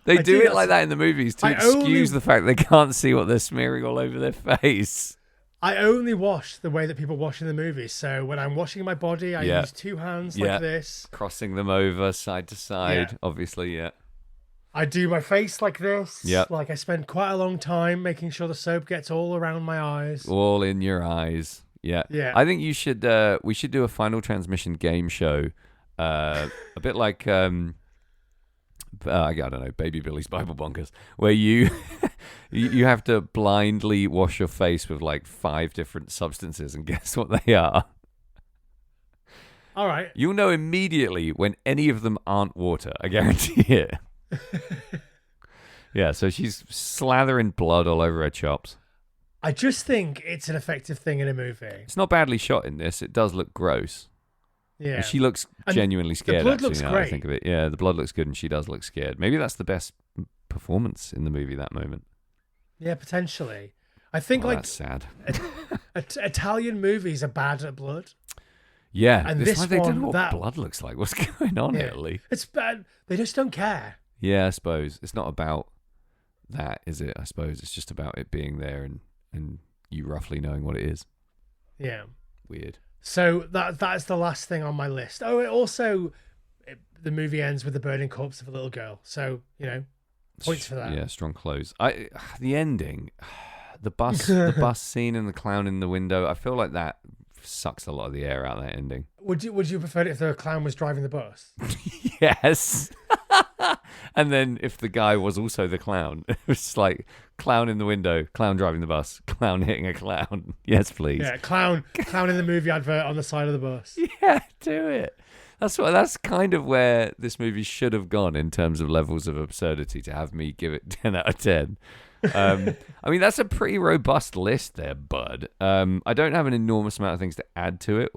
They do it like that in the movies to excuse the fact they can't see what they're smearing all over their face. I only wash the way that people wash in the movies. So when I'm washing my body, I use two hands like this. Crossing them over side to side, obviously, I do my face like this. Yep. Like I spend quite a long time making sure the soap gets all around my eyes. All in your eyes. Yeah. Yeah. I think we should do a Final Transmission game show. A bit like I don't know, Baby Billy's Bible Bonkers, where you you have to blindly wash your face with like 5 different substances and guess what they are. All right. You'll know immediately when any of them aren't water. I guarantee it. Yeah, so she's slathering blood all over her chops. I just think it's an effective thing in a movie. It's not badly shot in this. It does look gross. Yeah. And she looks genuinely scared. The blood actually, looks now great. I think of it. Yeah, the blood looks good and she does look scared. Maybe that's the best performance in the movie, that moment. Yeah, potentially. I think that's sad. Italian movies are bad at blood. Yeah, and this one, they don't know what blood looks like. What's going on, Italy? It's bad. They just don't care. Yeah, I suppose. It's not about that, is it? I suppose it's just about it being there and you roughly knowing what it is. Yeah. Weird. So that's the last thing on my list. Oh, the movie ends with the burning corpse of a little girl. So, points for that. Yeah, strong close. The ending, the bus scene and the clown in the window, I feel like that sucks a lot of the air out of that ending. Would you prefer it if the clown was driving the bus? Yes. And then if the guy was also the clown, it was just like clown in the window, clown driving the bus, clown hitting a clown. Yes, please. Yeah, clown in the movie advert on the side of the bus. Yeah, do it. That's kind of where this movie should have gone in terms of levels of absurdity, to have me give it 10 out of 10. I mean, that's a pretty robust list there, bud. I don't have an enormous amount of things to add to it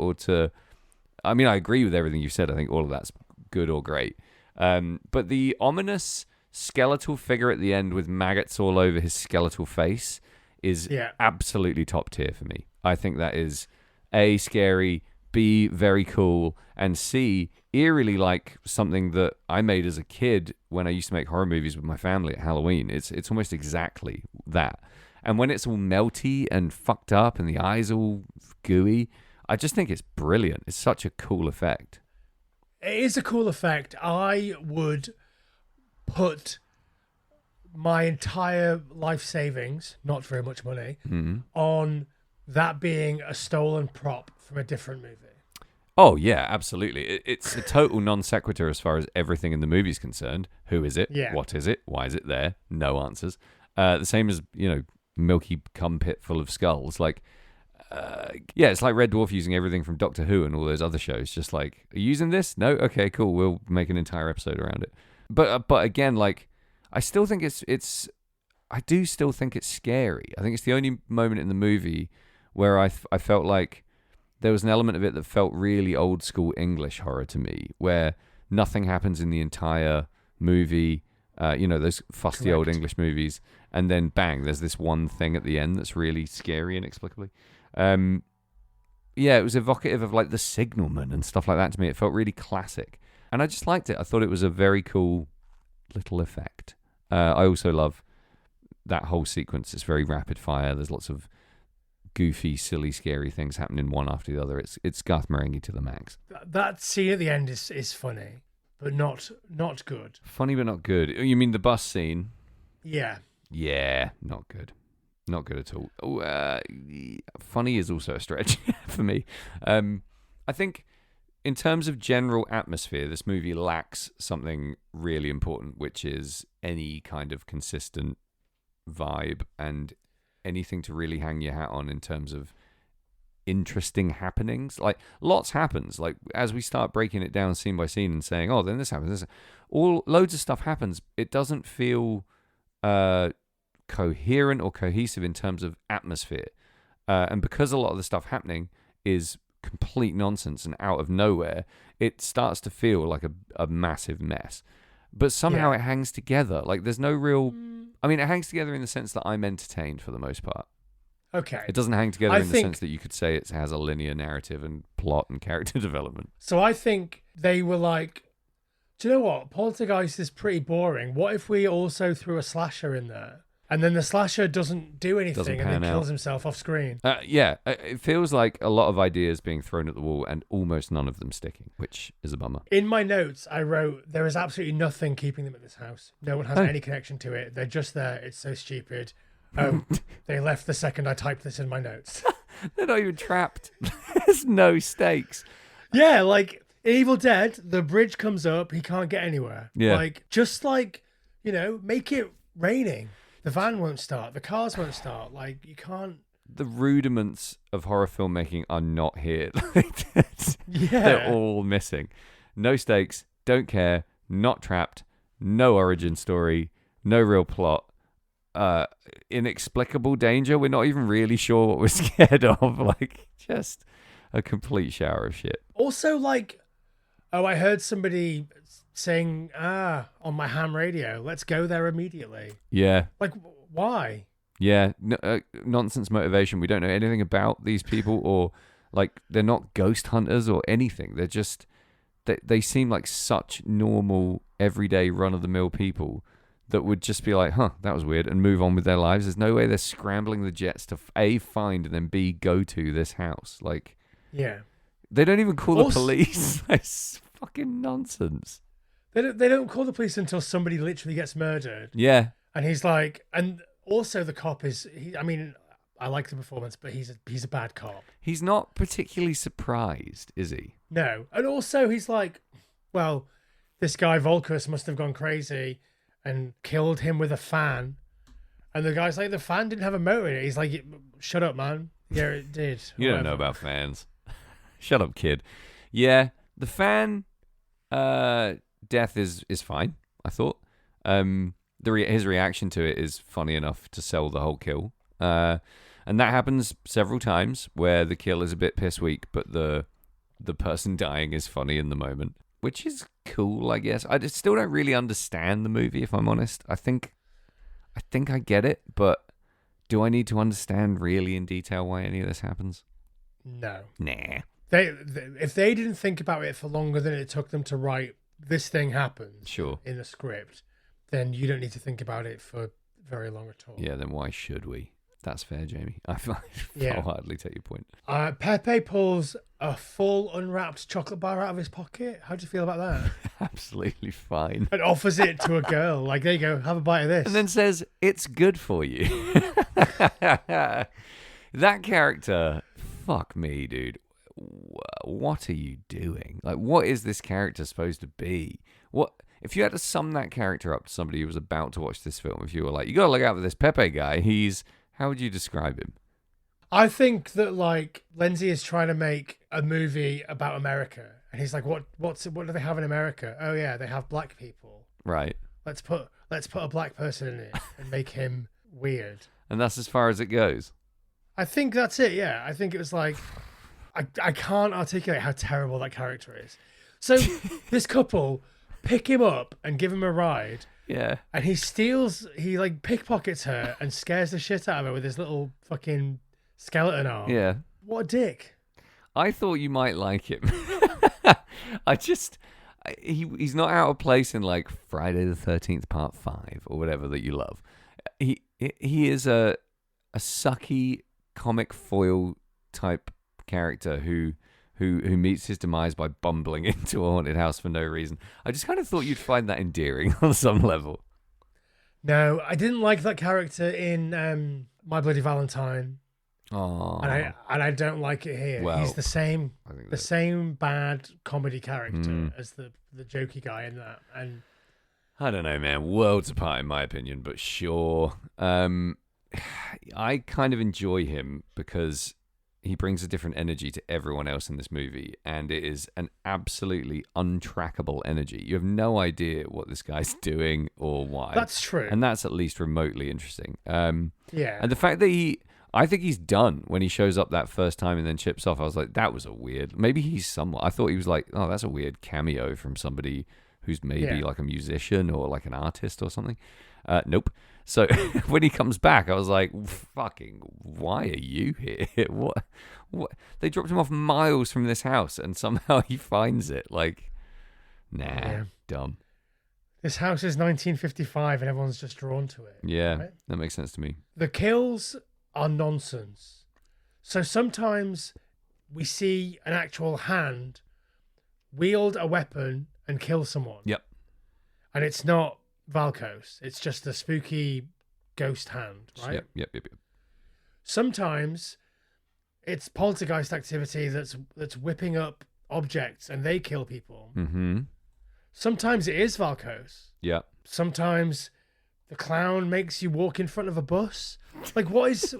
I mean, I agree with everything you said. I think all of that's good or great. But the ominous skeletal figure at the end with maggots all over his skeletal face is absolutely top tier for me. I think that is A, scary, B, very cool, and C, eerily like something that I made as a kid when I used to make horror movies with my family at Halloween. It's almost exactly that. And when it's all melty and fucked up and the eyes all gooey, I just think it's brilliant. It's such a cool effect. It is a cool effect. I would put my entire life savings, not very much money, on that being a stolen prop from a different movie. Oh, yeah, absolutely. It's a total non sequitur as far as everything in the movie is concerned. Who is it? Yeah. What is it? Why is it there? No answers. The same as, milky cum pit full of skulls. Like, it's like Red Dwarf using everything from Doctor Who and all those other shows. Just like, are you using this? No? Okay, cool. We'll make an entire episode around it. But again, like, I still think I do still think it's scary. I think it's the only moment in the movie where I felt like there was an element of it that felt really old school English horror to me, where nothing happens in the entire movie, those fusty old English movies, and then bang, there's this one thing at the end that's really scary inexplicably. It was evocative of like The Signalman and stuff like that to me. It felt really classic, and I just liked it. I thought it was a very cool little effect. I also love that whole sequence. It's very rapid fire. There's lots of goofy, silly, scary things happening one after the other. It's Garth Marenghi to the max. That scene at the end is funny, but not good. Funny but not good. You mean the bus scene? Yeah. Yeah, not good. Not good at all. Funny is also a stretch for me. I think in terms of general atmosphere, this movie lacks something really important, which is any kind of consistent vibe and anything to really hang your hat on in terms of interesting happenings. Like, lots happens. Like, as we start breaking it down scene by scene and saying, oh, then this happens, loads of stuff happens. It doesn't feel coherent or cohesive in terms of atmosphere. And because a lot of the stuff happening is complete nonsense and out of nowhere, it starts to feel like a massive mess. But somehow it hangs together. Like, there's no real... I mean, it hangs together in the sense that I'm entertained for the most part. Okay. It doesn't hang together in the sense that you could say it has a linear narrative and plot and character development. So I think they were like, do you know what? Poltergeist is pretty boring. What if we also threw a slasher in there? And then the slasher doesn't do anything and then kills himself off screen. It feels like a lot of ideas being thrown at the wall and almost none of them sticking, which is a bummer. In my notes, I wrote, there is absolutely nothing keeping them at this house. No one has any connection to it. They're just there. It's so stupid. Oh, they left the second I typed this in my notes. They're not even trapped. There's no stakes. Yeah, like Evil Dead, the bridge comes up, he can't get anywhere. Yeah. Make it raining. The van won't start. The cars won't start. Like, you can't... The rudiments of horror filmmaking are not here. Yeah. They're all missing. No stakes, don't care, not trapped, no origin story, no real plot. Inexplicable danger. We're not even really sure what we're scared of. Like, just a complete shower of shit. Also, like, I heard somebody saying, on my ham radio, let's go there immediately. Yeah. Like, why? Yeah. Nonsense motivation. We don't know anything about these people, or, like, they're not ghost hunters or anything. They're just, they seem like such normal, everyday, run-of-the-mill people that would just be like, that was weird, and move on with their lives. There's no way they're scrambling the jets to A, find, and then B, go to this house. Like, yeah. They don't even call the police. It's fucking nonsense. They don't call the police until somebody literally gets murdered. Yeah. And he's like, and also the cop I like the performance, but he's a bad cop. He's not particularly surprised, is he? No. And also he's like, well, this guy Volkus must have gone crazy and killed him with a fan. And the guy's like, the fan didn't have a motor in it. He's like, shut up, man. Yeah, it did. You don't know about fans. Shut up, kid. Yeah, the fan death is fine, I thought. His reaction to it is funny enough to sell the whole kill. And that happens several times where the kill is a bit piss weak, but the person dying is funny in the moment, which is cool, I guess. I still don't really understand the movie, if I'm honest. I think I get it, but do I need to understand really in detail why any of this happens? No. Nah. If they didn't think about it for longer than it took them to write this thing happens in the script, then you don't need to think about it for very long at all. Yeah, then why should we? That's fair, Jamie. I wholeheartedly take your point. Pepe pulls a full unwrapped chocolate bar out of his pocket. How do you feel about that? Absolutely fine. And offers it to a girl. Like, there you go, have a bite of this. And then says, it's good for you. That character, fuck me, dude. What are you doing? Like, what is this character supposed to be? What if you had to sum that character up to somebody who was about to watch this film? If you were like, you gotta look out for this Pepe guy. How would you describe him? I think that, like, Lindsay is trying to make a movie about America, and he's like, what do they have in America? Oh yeah, they have black people. Right. Let's put a black person in it and make him weird. And that's as far as it goes. I think that's it. Yeah, I think it was like, I can't articulate how terrible that character is. So this couple pick him up and give him a ride. Yeah. And he like pickpockets her and scares the shit out of her with his little fucking skeleton arm. Yeah. What a dick. I thought you might like him. He's not out of place in like Friday the 13th Part 5 or whatever that you love. He is a sucky comic foil type character who meets his demise by bumbling into a haunted house for no reason. I just kind of thought you'd find that endearing on some level. No, I didn't like that character in My Bloody Valentine. Oh, and I don't like it here. Well, he's the same bad comedy character as the jokey guy in that. And I don't know, man. Worlds apart, in my opinion, but sure. I kind of enjoy him because he brings a different energy to everyone else in this movie, and it is an absolutely untrackable energy. You have no idea what this guy's doing or why. That's true. And that's at least remotely interesting. Yeah. And the fact that I think he's done when he shows up that first time and then chips off. I was like, that was a weird, maybe he's someone. I thought he was like, oh, that's a weird cameo from somebody who's maybe like a musician or like an artist or something. Nope. So when he comes back, I was like, fucking, why are you here? What? They dropped him off miles from this house and somehow he finds it. Like, nah, dumb. This house is 1955 and everyone's just drawn to it. Yeah, right? That makes sense to me. The kills are nonsense. So sometimes we see an actual hand wield a weapon and kill someone. Yep. And it's not Valkos. It's just a spooky ghost hand, right? Yep. Sometimes it's poltergeist activity that's whipping up objects and they kill people. Mm-hmm. Sometimes it is Valkos. Yeah. Sometimes the clown makes you walk in front of a bus. Like, what is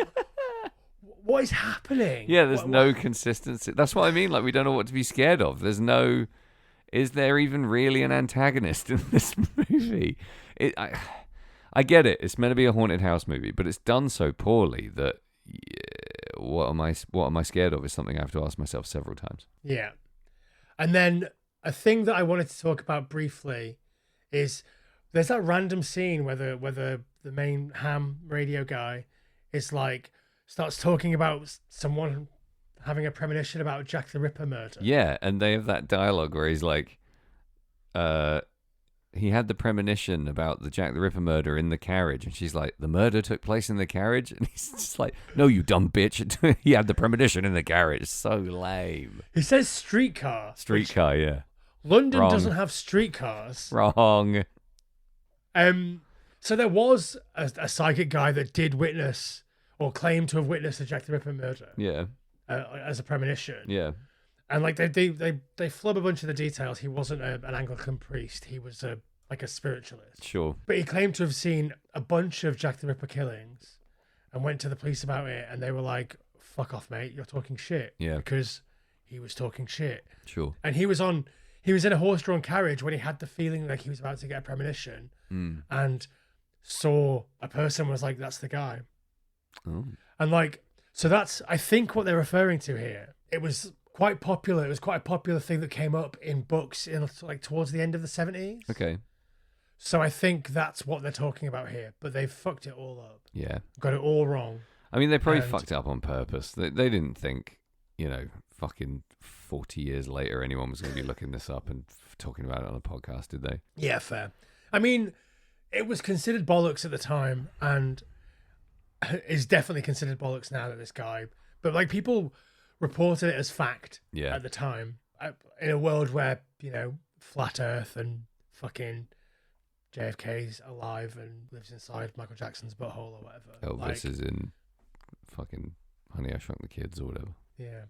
happening? Yeah, there's no consistency. That's what I mean. Like, we don't know what to be scared of. Is there even really an antagonist in this movie? I get it. It's meant to be a haunted house movie, but it's done so poorly that what am I scared of is something I have to ask myself several times. Yeah. And then a thing that I wanted to talk about briefly is there's that random scene where the main ham radio guy is like starts talking about someone having a premonition about Jack the Ripper murder. Yeah, and they have that dialogue where he's like, he had the premonition about the Jack the Ripper murder in the carriage, and she's like, the murder took place in the carriage? And he's just like, no, you dumb bitch. He had the premonition in the carriage. So lame. He says streetcar. Streetcar, yeah. London Wrong. Doesn't have streetcars. Wrong. So there was a psychic guy that did witness or claimed to have witnessed the Jack the Ripper murder. Yeah. As a premonition. Yeah. And like they flub a bunch of the details. He wasn't an Anglican priest. He was like a spiritualist. Sure. But he claimed to have seen a bunch of Jack the Ripper killings and went to the police about it. And they were like, fuck off, mate. You're talking shit. Yeah. Because he was talking shit. Sure. And he was in a horse-drawn carriage when he had the feeling like he was about to get a premonition and saw a person, was like, that's the guy. Oh. And like, so that's, I think, what they're referring to here. It was quite popular. It was quite a popular thing that came up in books in like towards the end of the 70s. Okay. So I think that's what they're talking about here, but they've fucked it all up. Yeah. Got it all wrong. I mean, they probably fucked it up on purpose. They didn't think, fucking 40 years later anyone was going to be looking this up and talking about it on a podcast, did they? Yeah, fair. I mean, it was considered bollocks at the time and is definitely considered bollocks now that this guy, but like people reported it as fact at the time in a world where, flat earth and fucking JFK's alive and lives inside Michael Jackson's butthole or whatever. Elvis is in fucking Honey, I Shrunk the Kids or whatever. Yeah.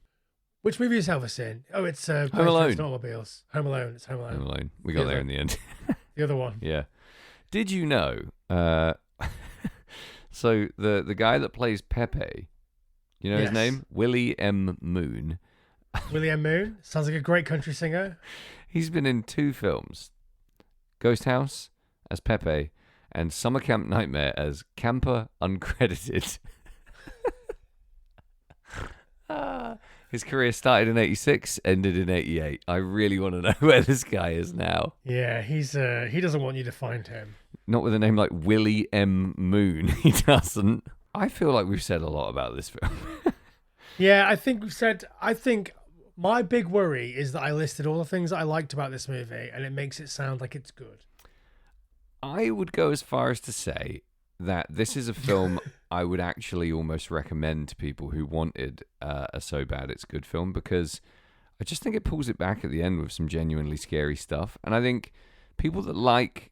Which movie is Elvis in? Oh, it's Home Alone. Automobiles. Home Alone. It's Home Alone. Home Alone. We got there in the end. The other one. Yeah. Did you know? So the guy that plays Pepe, you know his name? Willie M. Moon. Willie M. Moon? Sounds like a great country singer. He's been in 2 films. Ghosthouse as Pepe and Summer Camp Nightmare as Camper Uncredited. His career started in 86, ended in 88. I really want to know where this guy is now. Yeah, he doesn't want you to find him. Not with a name like Willie M. Moon. He doesn't. I feel like we've said a lot about this film. Yeah, I think my big worry is that I listed all the things that I liked about this movie and it makes it sound like it's good. I would go as far as to say that this is a film I would actually almost recommend to people who wanted a So Bad It's Good film, because I just think it pulls it back at the end with some genuinely scary stuff. And I think people that like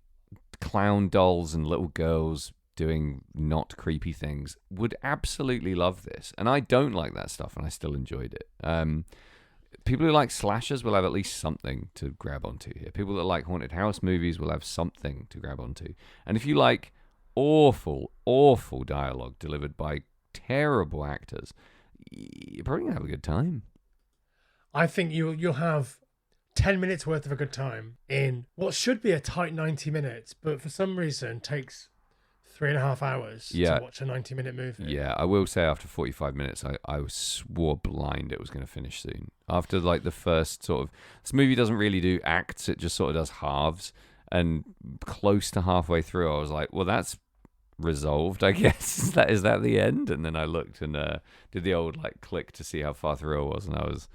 clown dolls and little girls doing not creepy things would absolutely love this. And I don't like that stuff, and I still enjoyed it. People who like slashers will have at least something to grab onto here. People that like haunted house movies will have something to grab onto. And if you like awful dialogue delivered by terrible actors, you're probably going to have a good time. I think you'll have 10 minutes worth of a good time in what should be a tight 90 minutes, but for some reason takes 3.5 hours to watch a 90-minute movie. Yeah, I will say after 45 minutes, I swore blind it was going to finish soon. After like the first sort of... This movie doesn't really do acts, it just sort of does halves. And close to halfway through, I was like, well, that's resolved, I guess. Is that the end? And then I looked and did the old like click to see how far through I was, and I was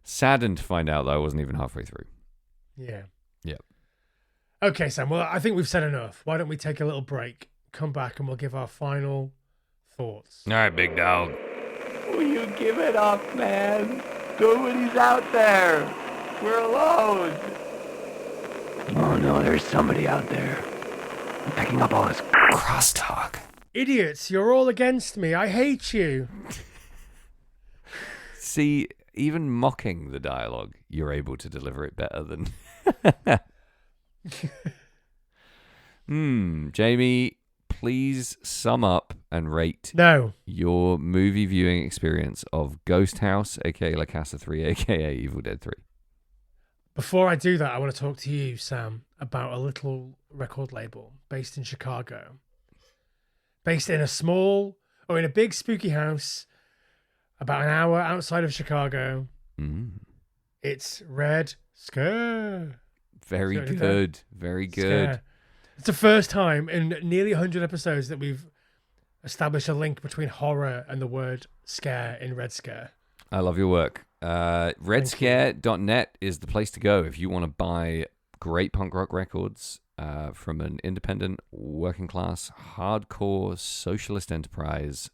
saddened to find out that I wasn't even halfway through. Yeah. Yeah. Okay, Sam. Well, I think we've said enough. Why don't we take a little break, come back, and we'll give our final thoughts. All right, big dog. Will you give it up, man? Nobody's out there. We're alone. Oh no, there's somebody out there. I'm picking up all this crosstalk. Idiots, you're all against me. I hate you. See, even mocking the dialogue, you're able to deliver it better than... Jamie, please sum up and rate your movie viewing experience of Ghosthouse, aka La Casa 3, aka Evil Dead 3. Before I do that, I want to talk to you, Sam, about a little record label based in Chicago. Based in a big spooky house about an hour outside of Chicago. It's Red Scare. Very good. Very good. Scare. It's the first time in nearly 100 episodes that we've established a link between horror and the word scare in Red Scare. I love your work. RedScare.net is the place to go if you want to buy great punk rock records from an independent, working class, hardcore, socialist enterprise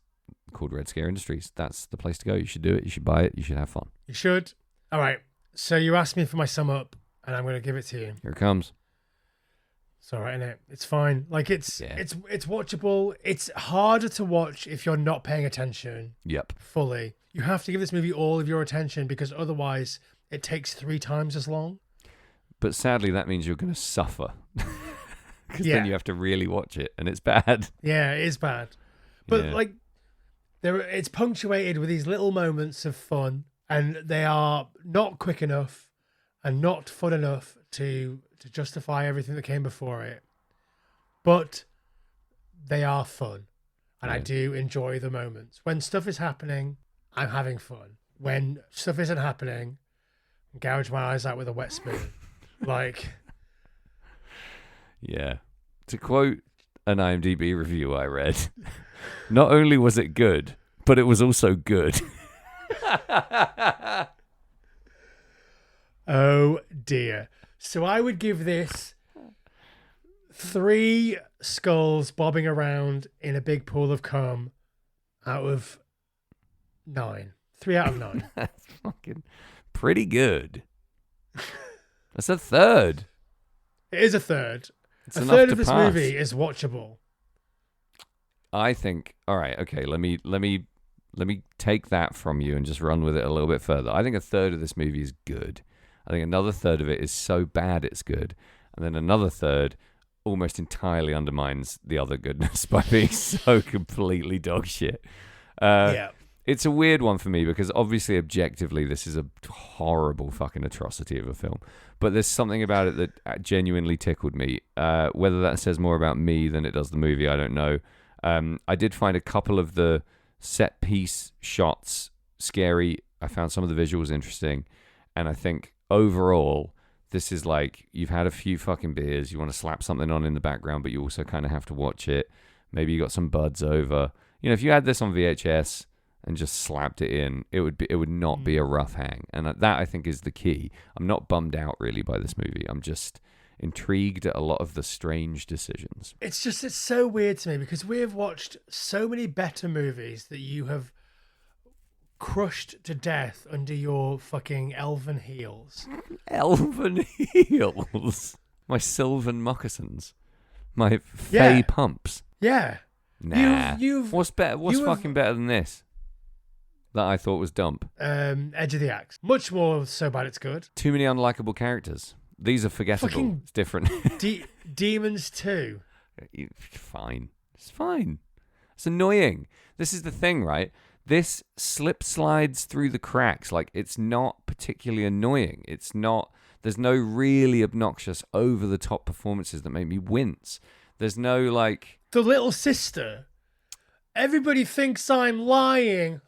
called Red Scare Industries. That's the place to go. You should do it. You should buy it. You should have fun. You should. All right. So you asked me for my sum up, and I'm going to give it to you. Here it comes. It's all right, innit? It's fine. Like it's watchable. It's harder to watch if you're not paying attention. Yep. Fully. You have to give this movie all of your attention because otherwise it takes 3 times as long. But sadly, that means you're going to suffer. Because then you have to really watch it, and it's bad. Yeah, it is bad. But like, it's punctuated with these little moments of fun, and they are not quick enough and not fun enough to justify everything that came before it. But they are fun, and I do enjoy the moments. When stuff is happening, I'm having fun. When stuff isn't happening, I gouge my eyes out with a wet spoon. Like... Yeah. To quote an IMDb review I read, not only was it good, but it was also good. Oh dear. So I would give this 3 skulls bobbing around in a big pool of cum out of 9. 3 out of 9. That's fucking pretty good. That's a third. It is a third. It's a enough third to of this pass. movie is watchable. I think. All right. Okay. Let me take that from you and just run with it a little bit further. I think a third of this movie is good. I think another third of it is so bad it's good, and then another third almost entirely undermines the other goodness by being so completely dog shit. It's a weird one for me because obviously objectively this is a horrible fucking atrocity of a film. But there's something about it that genuinely tickled me. Whether that says more about me than it does the movie, I don't know. I did find a couple of the set piece shots scary. I found some of the visuals interesting. And I think overall, this is like you've had a few fucking beers. You want to slap something on in the background, but you also kind of have to watch it. Maybe you got some buds over. You know, if you had this on VHS... and just slapped it in, it would not be a rough hang. And that, I think, is the key. I'm not bummed out, really, by this movie. I'm just intrigued at a lot of the strange decisions. It's so weird to me because we have watched so many better movies that you have crushed to death under your fucking elven heels. Elven heels? My sylvan moccasins. My fey pumps. Yeah. Nah. What's better? What's fucking better than this? That I thought was dump. Edge of the Axe. Much more so bad it's good. Too many unlikable characters. These are forgettable. Fucking it's different. Demons 2. Fine. It's fine. It's annoying. This is the thing, right? This slides through the cracks. Like, it's not particularly annoying. It's not... There's no really obnoxious, over-the-top performances that make me wince. There's no, like... The little sister... Everybody thinks I'm lying.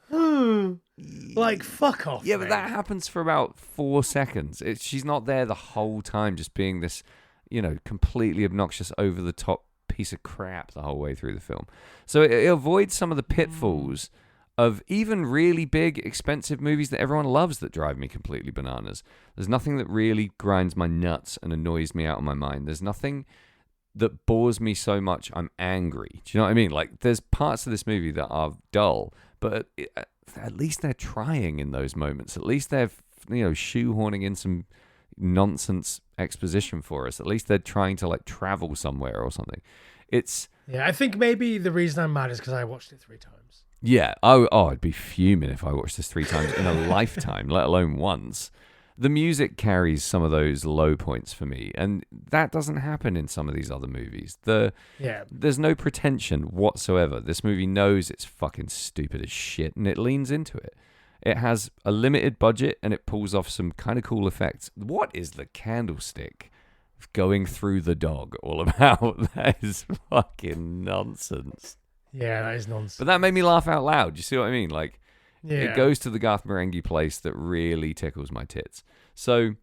Like, fuck off. Yeah, but that happens for about 4 seconds. She's not there the whole time just being this, completely obnoxious, over-the-top piece of crap the whole way through the film. So it avoids some of the pitfalls of even really big, expensive movies that everyone loves that drive me completely bananas. There's nothing that really grinds my nuts and annoys me out of my mind. There's nothing... that bores me so much I'm angry. Do you know what I mean? Like, there's parts of this movie that are dull, but at least they're trying in those moments. At least they're, shoehorning in some nonsense exposition for us. At least they're trying to, like, travel somewhere or something. Yeah, I think maybe the reason I'm mad is because I watched it 3 times. Yeah. Oh, I'd be fuming if I watched this 3 times in a lifetime, let alone once. The music carries some of those low points for me, and that doesn't happen in some of these other movies. There's no pretension whatsoever. This movie knows it's fucking stupid as shit, and it leans into it. It has a limited budget, and it pulls off some kind of cool effects. What is the candlestick going through the dog all about? That is fucking nonsense. Yeah, that is nonsense. But that made me laugh out loud. You see what I mean? Like, yeah. It goes to the Garth Marenghi place that really tickles my tits. So,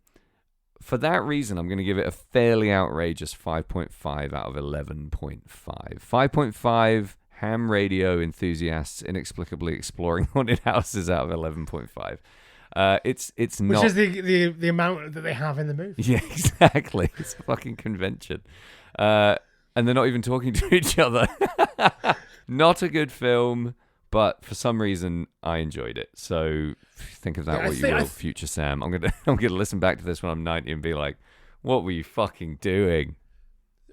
for that reason, I'm going to give it a fairly outrageous 5.5 out of 11.5. 5.5 ham radio enthusiasts inexplicably exploring haunted houses out of 11.5. It's not... Which is the amount that they have in the movie. Yeah, exactly. It's a fucking convention. And they're not even talking to each other. Not a good film. But for some reason, I enjoyed it. So think of that you will, future Sam. I'm gonna listen back to this when I'm 90 and be like, "What were you fucking doing?"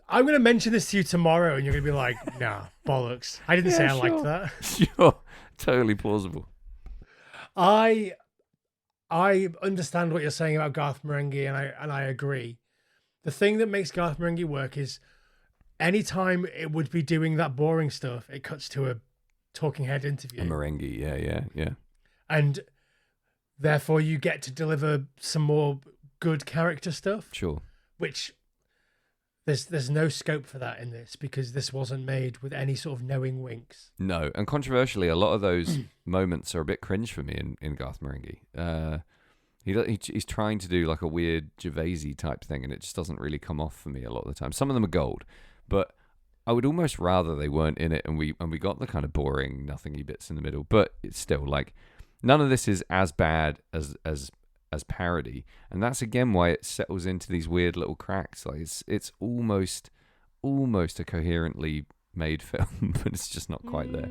I'm going to mention this to you tomorrow, and you're going to be like, nah, bollocks. I didn't say I liked that. Sure. Totally plausible. I understand what you're saying about Garth Marenghi, and I agree. The thing that makes Garth Marenghi work is anytime it would be doing that boring stuff, it cuts to a talking head interview. A Marenghi, yeah. And therefore you get to deliver some more good character stuff. Sure. Which there's no scope for that in this, because this wasn't made with any sort of knowing winks. No, and controversially, a lot of those moments are a bit cringe for me in Garth Marenghi. He's trying to do like a weird Gervaisy type thing, and it just doesn't really come off for me a lot of the time. Some of them are gold, but I would almost rather they weren't in it, and we got the kind of boring, nothingy bits in the middle. But it's still like none of this is as bad as parody, and that's again why it settles into these weird little cracks. Like it's almost a coherently made film, but it's just not quite there.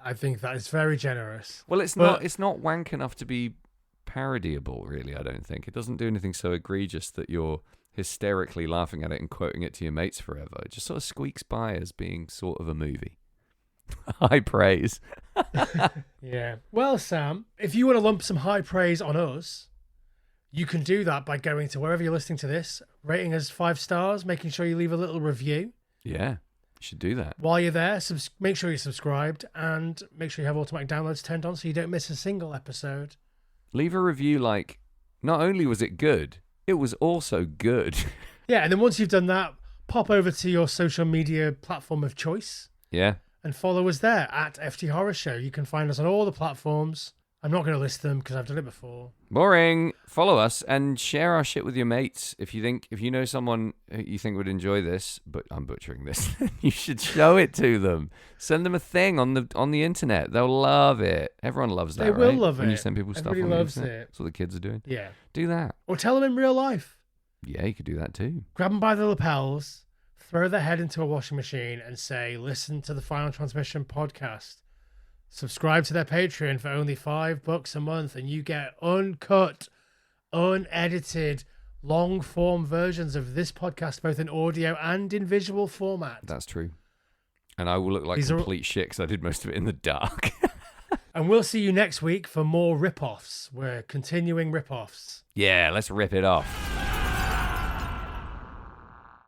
I think that is very generous. Well, it's not wank enough to be parodyable, really. I don't think it doesn't do anything so egregious that you're hysterically laughing at it and quoting it to your mates forever. It just sort of squeaks by as being sort of a movie. High praise. Yeah. Well, Sam, if you want to lump some high praise on us, you can do that by going to wherever you're listening to this, rating us 5 stars, making sure you leave a little review. Yeah, you should do that. While you're there, make sure you're subscribed, and make sure you have automatic downloads turned on so you don't miss a single episode. Leave a review like, not only was it good, it was also good. Yeah, and then once you've done that, pop over to your social media platform of choice. Yeah. And follow us there at FT Horror Show. You can find us on all the platforms. I'm not going to list them because I've done it before. Boring. Follow us and share our shit with your mates. If you know someone who you think would enjoy this, but I'm butchering this, you should show it to them. Send them a thing on the internet. They'll love it. Everyone loves that. They will right? love when it. You send people Everybody stuff on loves the internet. it. That's what the kids are doing. Yeah. Do that. Or tell them in real life. Yeah, you could do that too. Grab them by the lapels, throw their head into a washing machine and say, listen to the Final Transmission podcast. Subscribe to their Patreon for only $5 a month, and you get uncut, unedited, long-form versions of this podcast, both in audio and in visual format. That's true. And I will look like complete shit because I did most of it in the dark. And we'll see you next week for more rip-offs. We're continuing rip-offs. Yeah, let's rip it off.